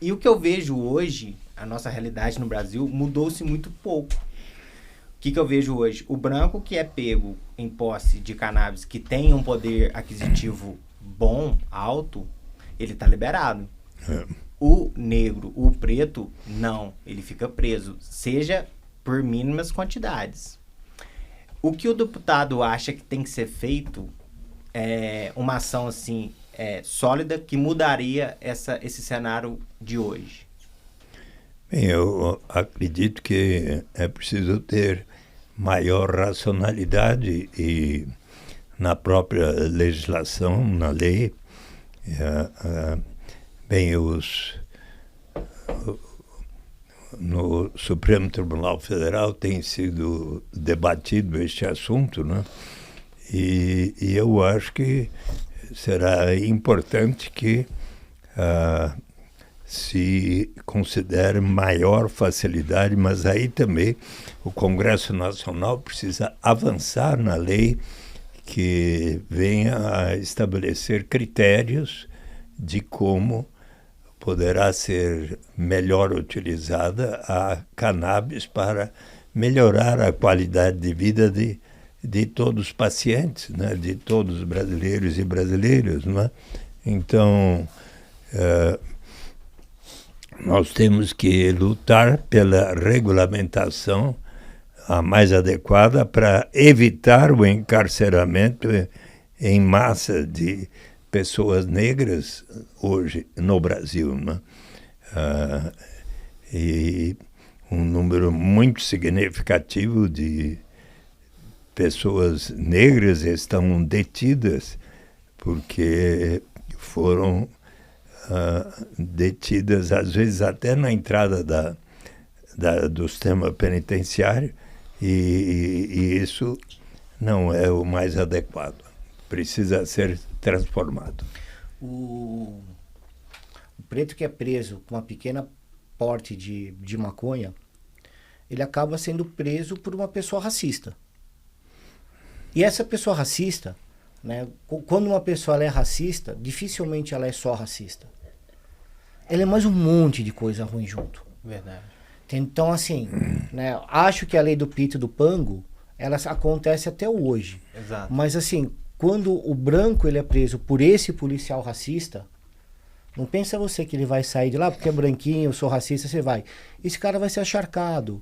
E o que eu vejo hoje, a nossa realidade no Brasil, mudou-se muito pouco. O que eu vejo hoje? O branco que é pego em posse de cannabis, que tem um poder aquisitivo bom, alto, ele está liberado. O negro, o preto, não. Ele fica preso, seja por mínimas quantidades. O que o deputado acha que tem que ser feito é uma ação assim, sólida, que mudaria esse cenário de hoje? Bem, eu acredito que é preciso ter maior racionalidade e na própria legislação, na lei. Bem, no Supremo Tribunal Federal tem sido debatido este assunto, né? E eu acho que será importante que se considere maior facilidade, mas aí também o Congresso Nacional precisa avançar na lei que venha a estabelecer critérios de como poderá ser melhor utilizada a cannabis para melhorar a qualidade de vida de todos os pacientes, né, de todos os brasileiros e brasileiras, né? Então, nós temos que lutar pela regulamentação a mais adequada para evitar o encarceramento em massa de pessoas negras hoje no Brasil, né? E um número muito significativo de pessoas negras estão detidas porque foram detidas, às vezes até na entrada do sistema penitenciário, e isso não é o mais adequado. Precisa ser transformado. O preto que é preso com uma pequena porte de maconha, ele acaba sendo preso por uma pessoa racista. E essa pessoa racista, né, quando uma pessoa ela é racista, dificilmente ela é só racista. Ela é mais um monte de coisa ruim junto. Verdade. Então, assim, né, acho que a lei do pito e do pango, ela acontece até hoje. Exato. Mas, assim, quando o branco ele é preso por esse policial racista, não pensa você que ele vai sair de lá porque é branquinho, eu sou racista, você vai. Esse cara vai ser acharcado.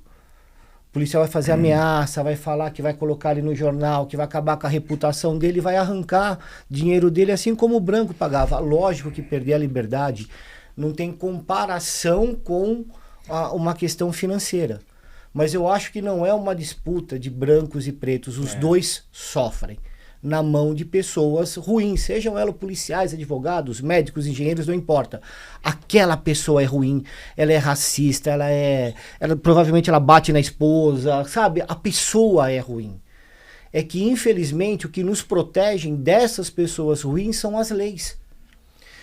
O policial vai fazer ameaça, vai falar que vai colocar ele no jornal, que vai acabar com a reputação dele, vai arrancar dinheiro dele, assim como o branco pagava. Lógico que perder a liberdade não tem comparação com uma questão financeira. Mas eu acho que não é uma disputa de brancos e pretos. Os dois sofrem na mão de pessoas ruins, sejam elas policiais, advogados, médicos, engenheiros, não importa. Aquela pessoa é ruim, ela é racista, ela provavelmente ela bate na esposa, sabe? A pessoa é ruim. É que, infelizmente, o que nos protege dessas pessoas ruins são as leis.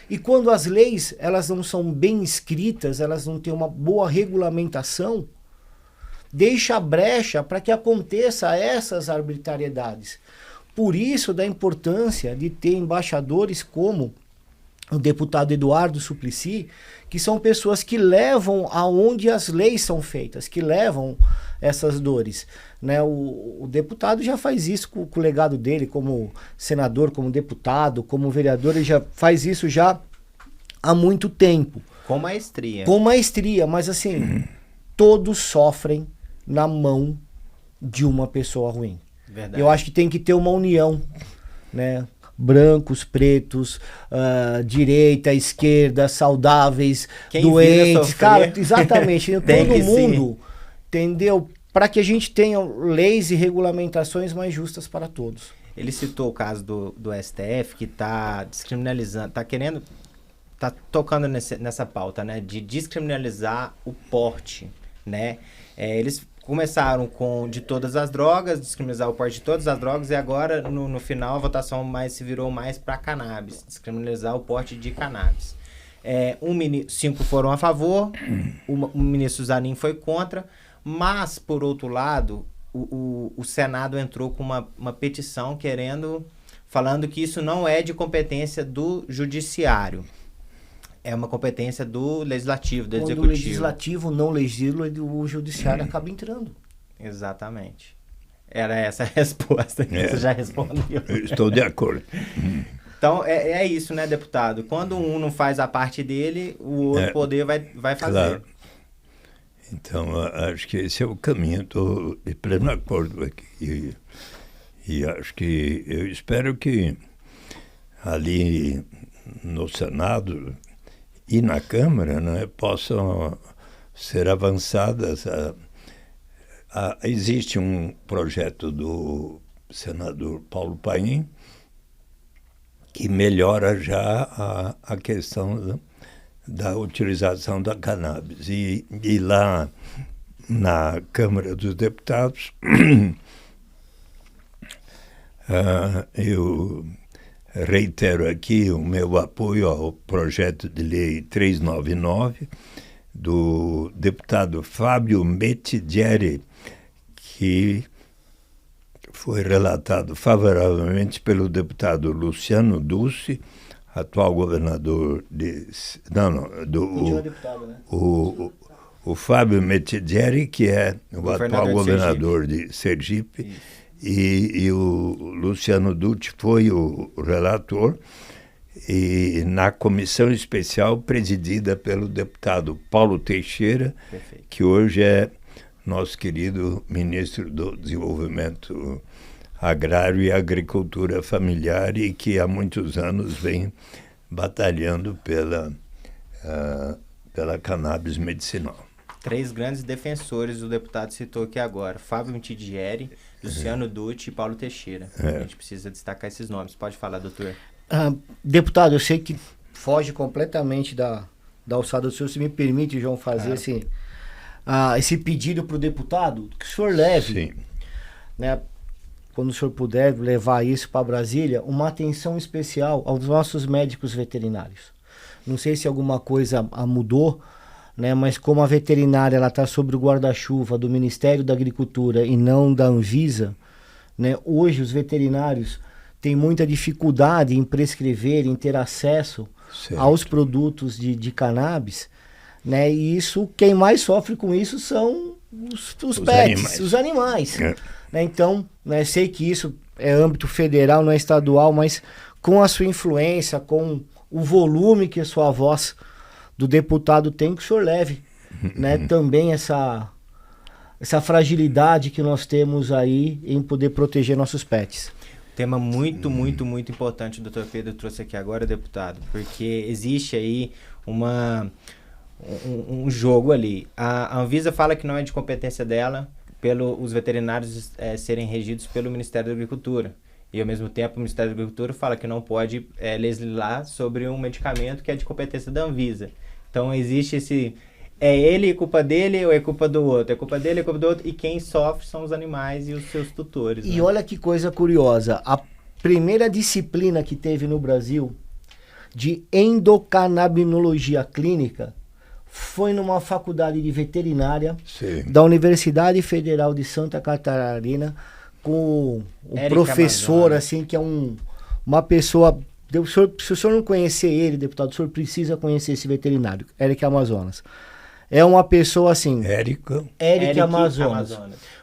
E quando as leis elas não são bem escritas, elas não têm uma boa regulamentação, deixa brecha para que aconteça essas arbitrariedades. Por isso, da importância de ter embaixadores como o deputado Eduardo Suplicy, que são pessoas que levam aonde as leis são feitas, que levam essas dores. Né? O deputado já faz isso com o legado dele, como senador, como deputado, como vereador, ele já faz isso já há muito tempo. Com maestria. Com maestria, mas assim, todos sofrem na mão de uma pessoa ruim. Verdade. Eu acho que tem que ter uma união, né? Brancos, pretos, direita, esquerda, saudáveis, quem doentes, cara, exatamente, todo sim. mundo, entendeu? Para que a gente tenha leis e regulamentações mais justas para todos. Ele citou o caso do STF, que está descriminalizando, está tocando nessa pauta, né, de descriminalizar o porte, né? Eles começaram de todas as drogas, descriminalizar o porte de todas as drogas, e agora, no final, a votação se virou mais para cannabis, descriminalizar o porte de cannabis. 5 foram a favor, o ministro Zanin foi contra, mas, por outro lado, o Senado entrou com uma petição falando que isso não é de competência do judiciário. É uma competência do legislativo, do executivo. Quando o legislativo não legisla, o judiciário acaba entrando. Exatamente. Era essa a resposta que você já respondeu. Eu estou de acordo. Então, é isso, né, deputado? Quando um não faz a parte dele, o outro poder vai fazer. Claro. Então, acho que esse é o caminho. Estou de pleno acordo aqui. E acho que eu espero que ali no Senado e na Câmara, né, possam ser avançadas. Existe um projeto do senador Paulo Paim que melhora já a questão da utilização da cannabis. E lá na Câmara dos Deputados, eu reitero aqui o meu apoio ao projeto de lei 399 do deputado Fábio Metidieri, que foi relatado favoravelmente pelo deputado Luciano Dulce, atual governador deputado, né? O Fábio Metidieri, que é o atual governador de Sergipe. e o Luciano Dutti foi o relator, e na comissão especial presidida pelo deputado Paulo Teixeira, Perfeito. que hoje é nosso querido ministro do Desenvolvimento Agrário e Agricultura Familiar e que há muitos anos vem batalhando pela cannabis medicinal. 3 grandes defensores o deputado citou aqui agora: Fábio Mitidieri, Luciano Dutti e Paulo Teixeira. A gente precisa destacar esses nomes. Pode falar, doutor. Deputado, eu sei que foge completamente da alçada do senhor. Se me permite, João, fazer esse pedido para o deputado, que o senhor leve, Sim. né, quando o senhor puder levar isso para Brasília, uma atenção especial aos nossos médicos veterinários. Não sei se alguma coisa mudou, né, mas como a veterinária está sob o guarda-chuva do Ministério da Agricultura e não da Anvisa, né, hoje os veterinários têm muita dificuldade em prescrever, em ter acesso aos produtos de cannabis, né, e isso, quem mais sofre com isso são os pets, animais. Os animais. Né, então, né, sei que isso é âmbito federal, não é estadual, mas com a sua influência, com o volume que a sua voz do deputado tem, que o senhor leve, né, também essa fragilidade que nós temos aí em poder proteger nossos pets. Tema muito importante o doutor Pedro trouxe aqui agora, deputado, porque existe aí um jogo ali. A Anvisa fala que não é de competência dela os veterinários serem regidos pelo Ministério da Agricultura. E, ao mesmo tempo, o Ministério da Agricultura fala que não pode legislar sobre um medicamento que é de competência da Anvisa. Então, existe esse... É ele, é culpa dele, ou é culpa do outro? É culpa dele, é culpa do outro. E quem sofre são os animais e os seus tutores. E né? Olha que coisa curiosa. A primeira disciplina que teve no Brasil de endocannabinologia clínica foi numa faculdade de veterinária da Universidade Federal de Santa Catarina, com um professor, Amazonas. Assim, que é uma pessoa... Se o senhor não conhecer ele, deputado, o senhor precisa conhecer esse veterinário, Eric Amazonas. É uma pessoa assim... Eric Amazonas.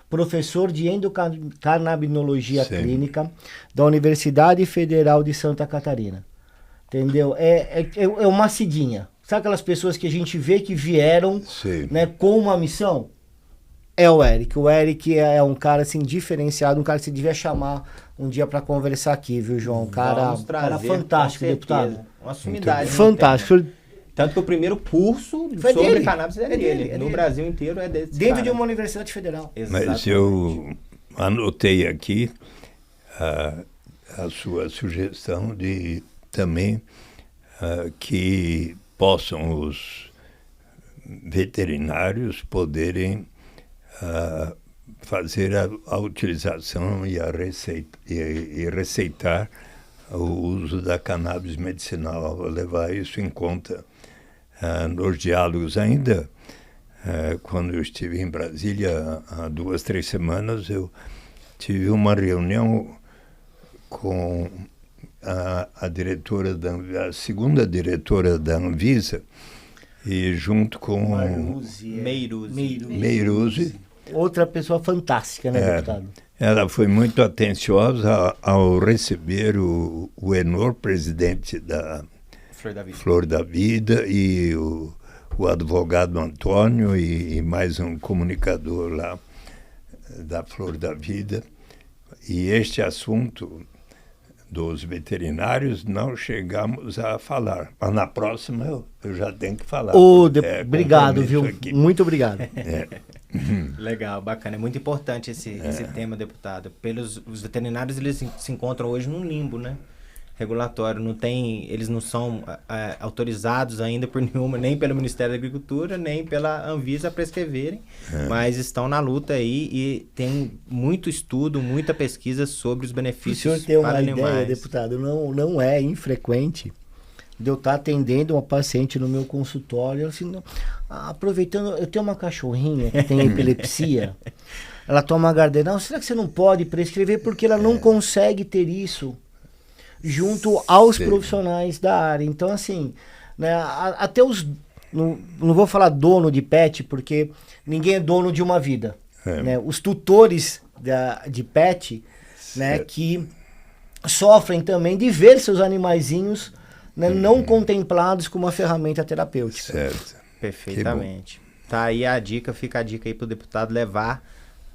Professor de endocannabinologia clínica da Universidade Federal de Santa Catarina. Entendeu? É uma ciguinha. Sabe aquelas pessoas que a gente vê que vieram, né, com uma missão? É o Eric. O Eric é um cara assim diferenciado, um cara que você devia chamar um dia para conversar aqui, viu, João? Um cara fantástico, deputado. Uma sumidade. Fantástico. Tanto que o primeiro curso sobre cannabis é dele. No Brasil inteiro é desse. Dentro de uma universidade federal. Exatamente. Mas eu anotei aqui a sua sugestão de também que possam os veterinários poderem fazer a utilização e receitar o uso da cannabis medicinal, levar isso em conta nos diálogos. Ainda quando eu estive em Brasília há 2, 3 semanas, eu tive uma reunião com a diretora a segunda diretora da Anvisa, e junto com Meiruzi. Outra pessoa fantástica, né, deputado? Ela foi muito atenciosa ao receber o Enor, presidente da Flor da Vida, e o advogado Antônio e mais um comunicador lá da Flor da Vida. E este assunto dos veterinários não chegamos a falar. Mas na próxima eu já tenho que falar. Obrigado, viu? Aqui. Muito obrigado. Legal, bacana. É muito importante esse tema, deputado. Os veterinários, eles se encontram hoje num limbo, né? Regulatório. Eles não são autorizados ainda por nenhuma, nem pelo Ministério da Agricultura, nem pela Anvisa a prescreverem, mas estão na luta aí e tem muito estudo, muita pesquisa sobre os benefícios para animais. O senhor tem uma ideia, deputado, não é infrequente de eu estar atendendo uma paciente no meu consultório, assim, aproveitando, eu tenho uma cachorrinha que tem epilepsia, ela toma Gardenal, será que você não pode prescrever porque ela não consegue ter isso junto aos profissionais da área? Então, assim, né, até não vou falar dono de pet, porque ninguém é dono de uma vida. Né? Os tutores de pet, né, que sofrem também de ver seus animaizinhos, né, não contemplados como uma ferramenta terapêutica. Certo. Perfeitamente. Tá aí a dica, fica a dica aí pro deputado levar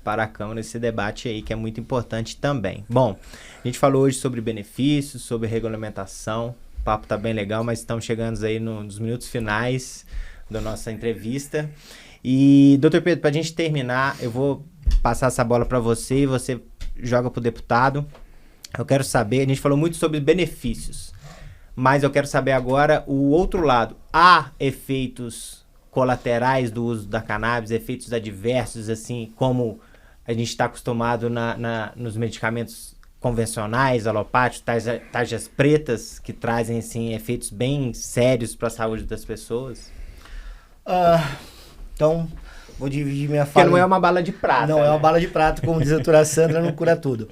para a Câmara esse debate aí, que é muito importante também. Bom, a gente falou hoje sobre benefícios, sobre regulamentação, o papo tá bem legal, mas estamos chegando aí nos minutos finais da nossa entrevista. E, doutor Pedro, para a gente terminar, eu vou passar essa bola para você e você joga pro deputado. Eu quero saber, a gente falou muito sobre benefícios, mas eu quero saber agora o outro lado. Há efeitos colaterais do uso da cannabis, efeitos adversos, assim, como a gente está acostumado nos medicamentos convencionais, alopáticos, tarjas pretas, que trazem, assim, efeitos bem sérios para a saúde das pessoas? Então, vou dividir minha fala. Porque não é uma bala de prata. Não, né? É uma bala de prata, como diz a doutora Sandra, não cura tudo.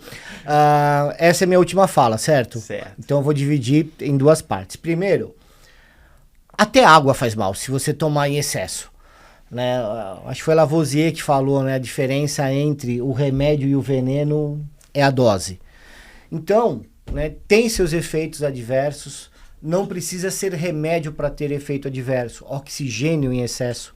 Essa é a minha última fala, certo? Certo. Então eu vou dividir em duas partes. Primeiro, até água faz mal, se você tomar em excesso. Né? Acho que foi Lavoisier que falou, né? A diferença entre o remédio e o veneno é a dose. Então, né, tem seus efeitos adversos, não precisa ser remédio para ter efeito adverso. Oxigênio em excesso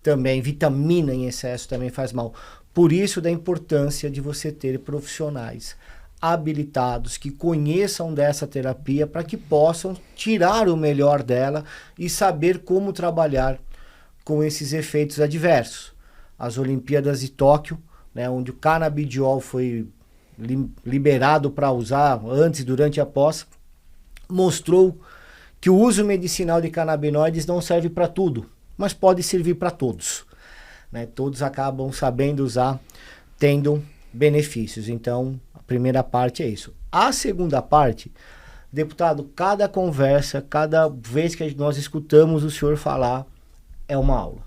também, vitamina em excesso também faz mal. Por isso da importância de você ter profissionais habilitados que conheçam dessa terapia para que possam tirar o melhor dela e saber como trabalhar com esses efeitos adversos. As Olimpíadas de Tóquio, né, onde o canabidiol foi liberado para usar antes, durante e após, mostrou que o uso medicinal de canabinoides não serve para tudo, mas pode servir para todos. Né? Todos acabam sabendo usar, tendo benefícios. Então, a primeira parte é isso. A segunda parte, deputado, cada conversa, cada vez que nós escutamos o senhor falar, é uma aula.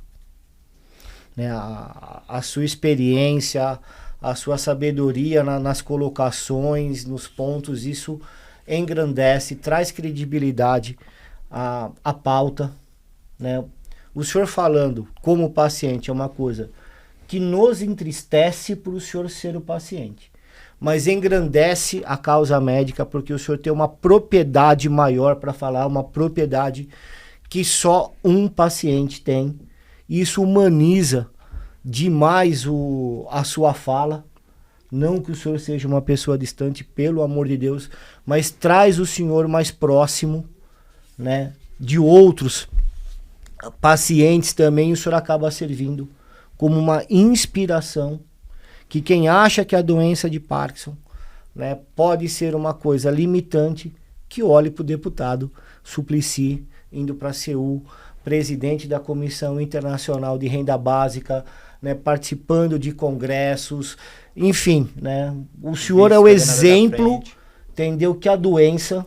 Né? A sua experiência, a sua sabedoria nas colocações, nos pontos, isso engrandece, traz credibilidade à pauta. Né? O senhor falando como paciente é uma coisa que nos entristece por o senhor ser o paciente, mas engrandece a causa médica porque o senhor tem uma propriedade maior para falar, uma propriedade que só um paciente tem. Isso humaniza demais a sua fala. Não que o senhor seja uma pessoa distante, pelo amor de Deus, mas traz o senhor mais próximo, né, de outros pacientes também. O senhor acaba servindo como uma inspiração, que quem acha que a doença de Parkinson, né, pode ser uma coisa limitante, que olhe para o deputado Suplicy, indo para a CEU, presidente da Comissão Internacional de Renda Básica, né, participando de congressos, enfim, né, o senhor é o exemplo, entendeu, que a doença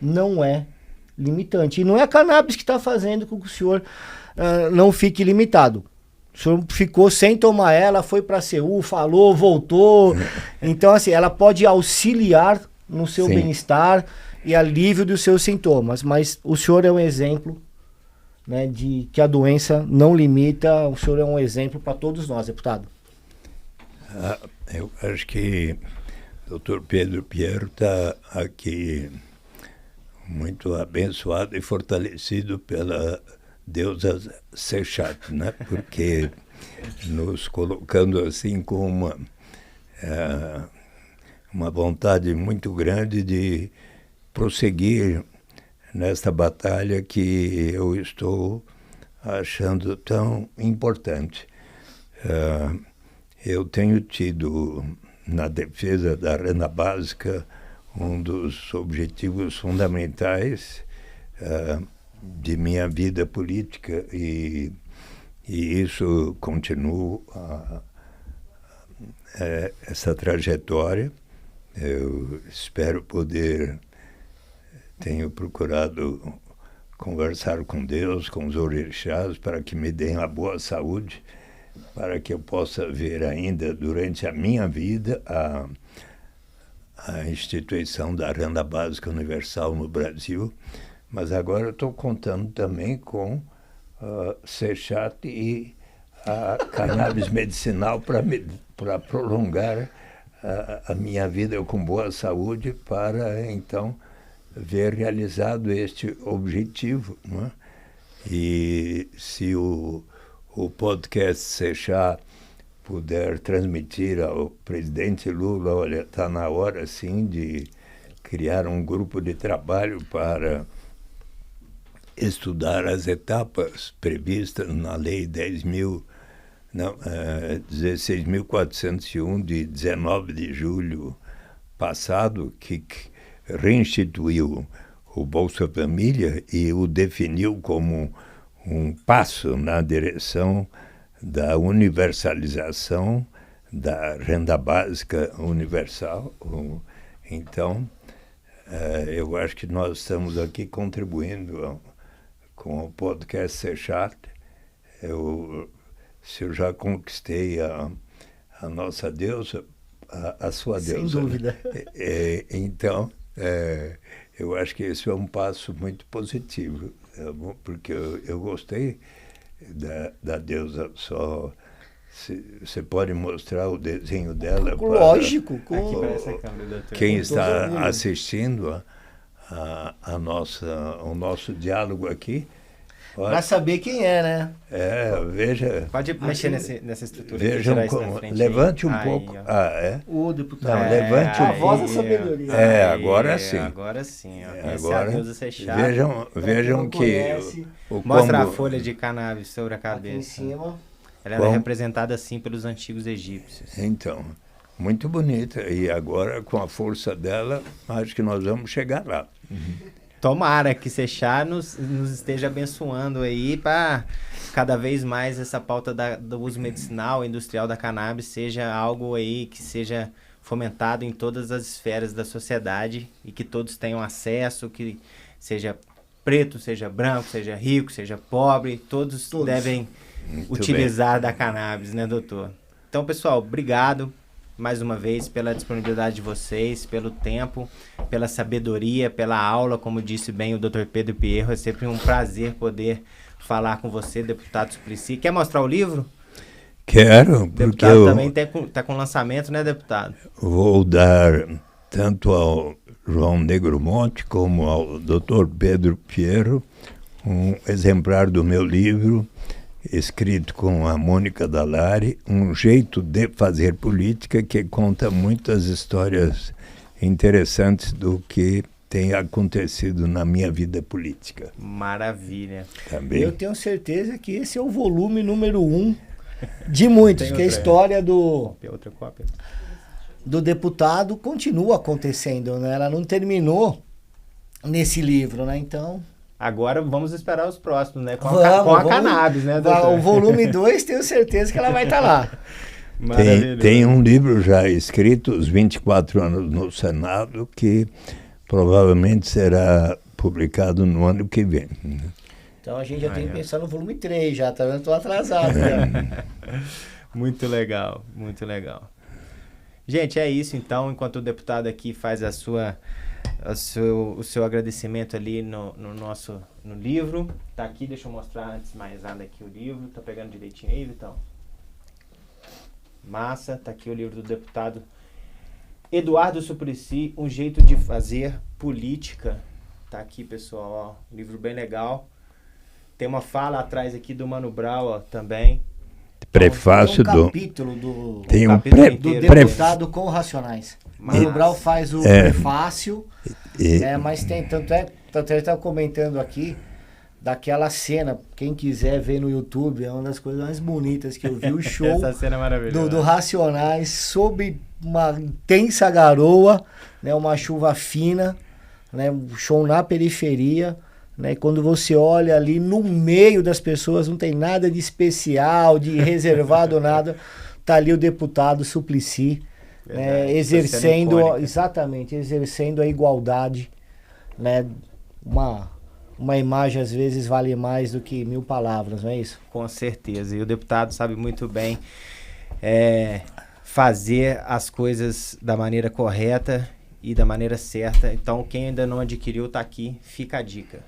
não é limitante. E não é a cannabis que está fazendo com que o senhor não fique limitado. O senhor ficou sem tomar ela, foi para a CEU, falou, voltou. Então, assim, ela pode auxiliar no seu bem-estar e alívio dos seus sintomas. Mas o senhor é um exemplo, né, de que a doença não limita. O senhor é um exemplo para todos nós, deputado. Eu acho que o Dr. Pedro Piero está aqui muito abençoado e fortalecido pela deusa Sechat, né? Porque nos colocando assim com uma vontade muito grande de prosseguir nesta batalha que eu estou achando tão importante. Eu tenho tido, na defesa da renda básica, um dos objetivos fundamentais de minha vida política, e isso continua essa trajetória. Eu espero poder, tenho procurado conversar com Deus, com os orixás, para que me deem a boa saúde, para que eu possa ver ainda durante a minha vida a instituição da renda básica universal no Brasil. Mas agora eu estou contando também com Sechat e a cannabis medicinal para prolongar a minha vida com boa saúde, para então ver realizado este objetivo, não é? E se o podcast Seixá puder transmitir ao presidente Lula, olha, está na hora sim de criar um grupo de trabalho para estudar as etapas previstas na Lei 16.401 de 19 de julho passado, que reinstituiu o Bolsa Família e o definiu como um passo na direção da universalização da renda básica universal. Então, eu acho que nós estamos aqui contribuindo com o podcast Seixá. Se eu já conquistei a nossa deusa, a sua deusa. Sem dúvida. Então, eu acho que esse é um passo muito positivo, porque eu gostei da deusa. Só você pode mostrar o desenho dela. Lógico. Aqui para essa câmera, doutor. Quem está assistindo o nosso diálogo aqui. Vai saber quem é, né? Veja. Pode mexer nessa estrutura. Vejam levante um pouco. O deputado. Não, levante a voz da sabedoria. Agora sim. Agora sim. Agora, vejam que... Mostra a folha de cannabis sobre a cabeça. Aqui em cima. Ela era representada assim pelos antigos egípcios. Então, muito bonita. E agora, com a força dela, acho que nós vamos chegar lá. Tomara que Seixá nos esteja abençoando aí para cada vez mais essa pauta do uso medicinal e industrial da cannabis seja algo aí que seja fomentado em todas as esferas da sociedade e que todos tenham acesso, que seja preto, seja branco, seja rico, seja pobre, todos devem utilizar da cannabis, né, doutor? Então, pessoal, obrigado mais uma vez pela disponibilidade de vocês, pelo tempo, pela sabedoria, pela aula, como disse bem o Dr. Pedro Pierro. É sempre um prazer poder falar com você, deputado Suplicy. Quer mostrar o livro? Quero, porque deputado também está com lançamento, né, deputado? Vou dar tanto ao João Negromonte como ao Dr. Pedro Pierro um exemplar do meu livro, escrito com a Mônica Dallari, Um Jeito de Fazer Política, que conta muitas histórias interessantes do que tem acontecido na minha vida política. Maravilha. Também. Eu tenho certeza que esse é o volume número 1 de muitos, que a história outra cópia. do deputado continua acontecendo, né? Ela não terminou nesse livro, né? Então... Agora vamos esperar os próximos, né? Com a cannabis, né, doutor? O volume 2, tenho certeza que ela vai estar lá. Tem um livro já escrito, Os 24 anos no Senado, que provavelmente será publicado no ano que vem. Então a gente já tem que pensar no volume 3 já, tá vendo? Estou atrasado. Muito legal, muito legal. Gente, é isso então, enquanto o deputado aqui faz o seu agradecimento ali no livro. Tá aqui, deixa eu mostrar antes de mais nada aqui o livro. Tá pegando direitinho aí, Vitão? Massa, tá aqui o livro do deputado Eduardo Suplicy, Um Jeito de Fazer Política. Tá aqui, pessoal, ó, livro bem legal. Tem uma fala atrás aqui do Mano Brown, ó, também. Prefácio tem um capítulo do deputado com Racionais. Mano Brown faz o prefácio, mas tem tanto é que estava comentando aqui daquela cena, quem quiser ver no YouTube, é uma das coisas mais bonitas que eu vi, o show essa cena maravilhosa. do Racionais sob uma intensa garoa, né, uma chuva fina, né, um show na periferia, né, e quando você olha ali no meio das pessoas, não tem nada de especial, de reservado, nada, tá ali o deputado Suplicy, exercendo a igualdade, né, uma imagem às vezes vale mais do que 1000 palavras, não é isso? Com certeza, e o deputado sabe muito bem fazer as coisas da maneira correta e da maneira certa. Então quem ainda não adquiriu tá aqui, fica a dica.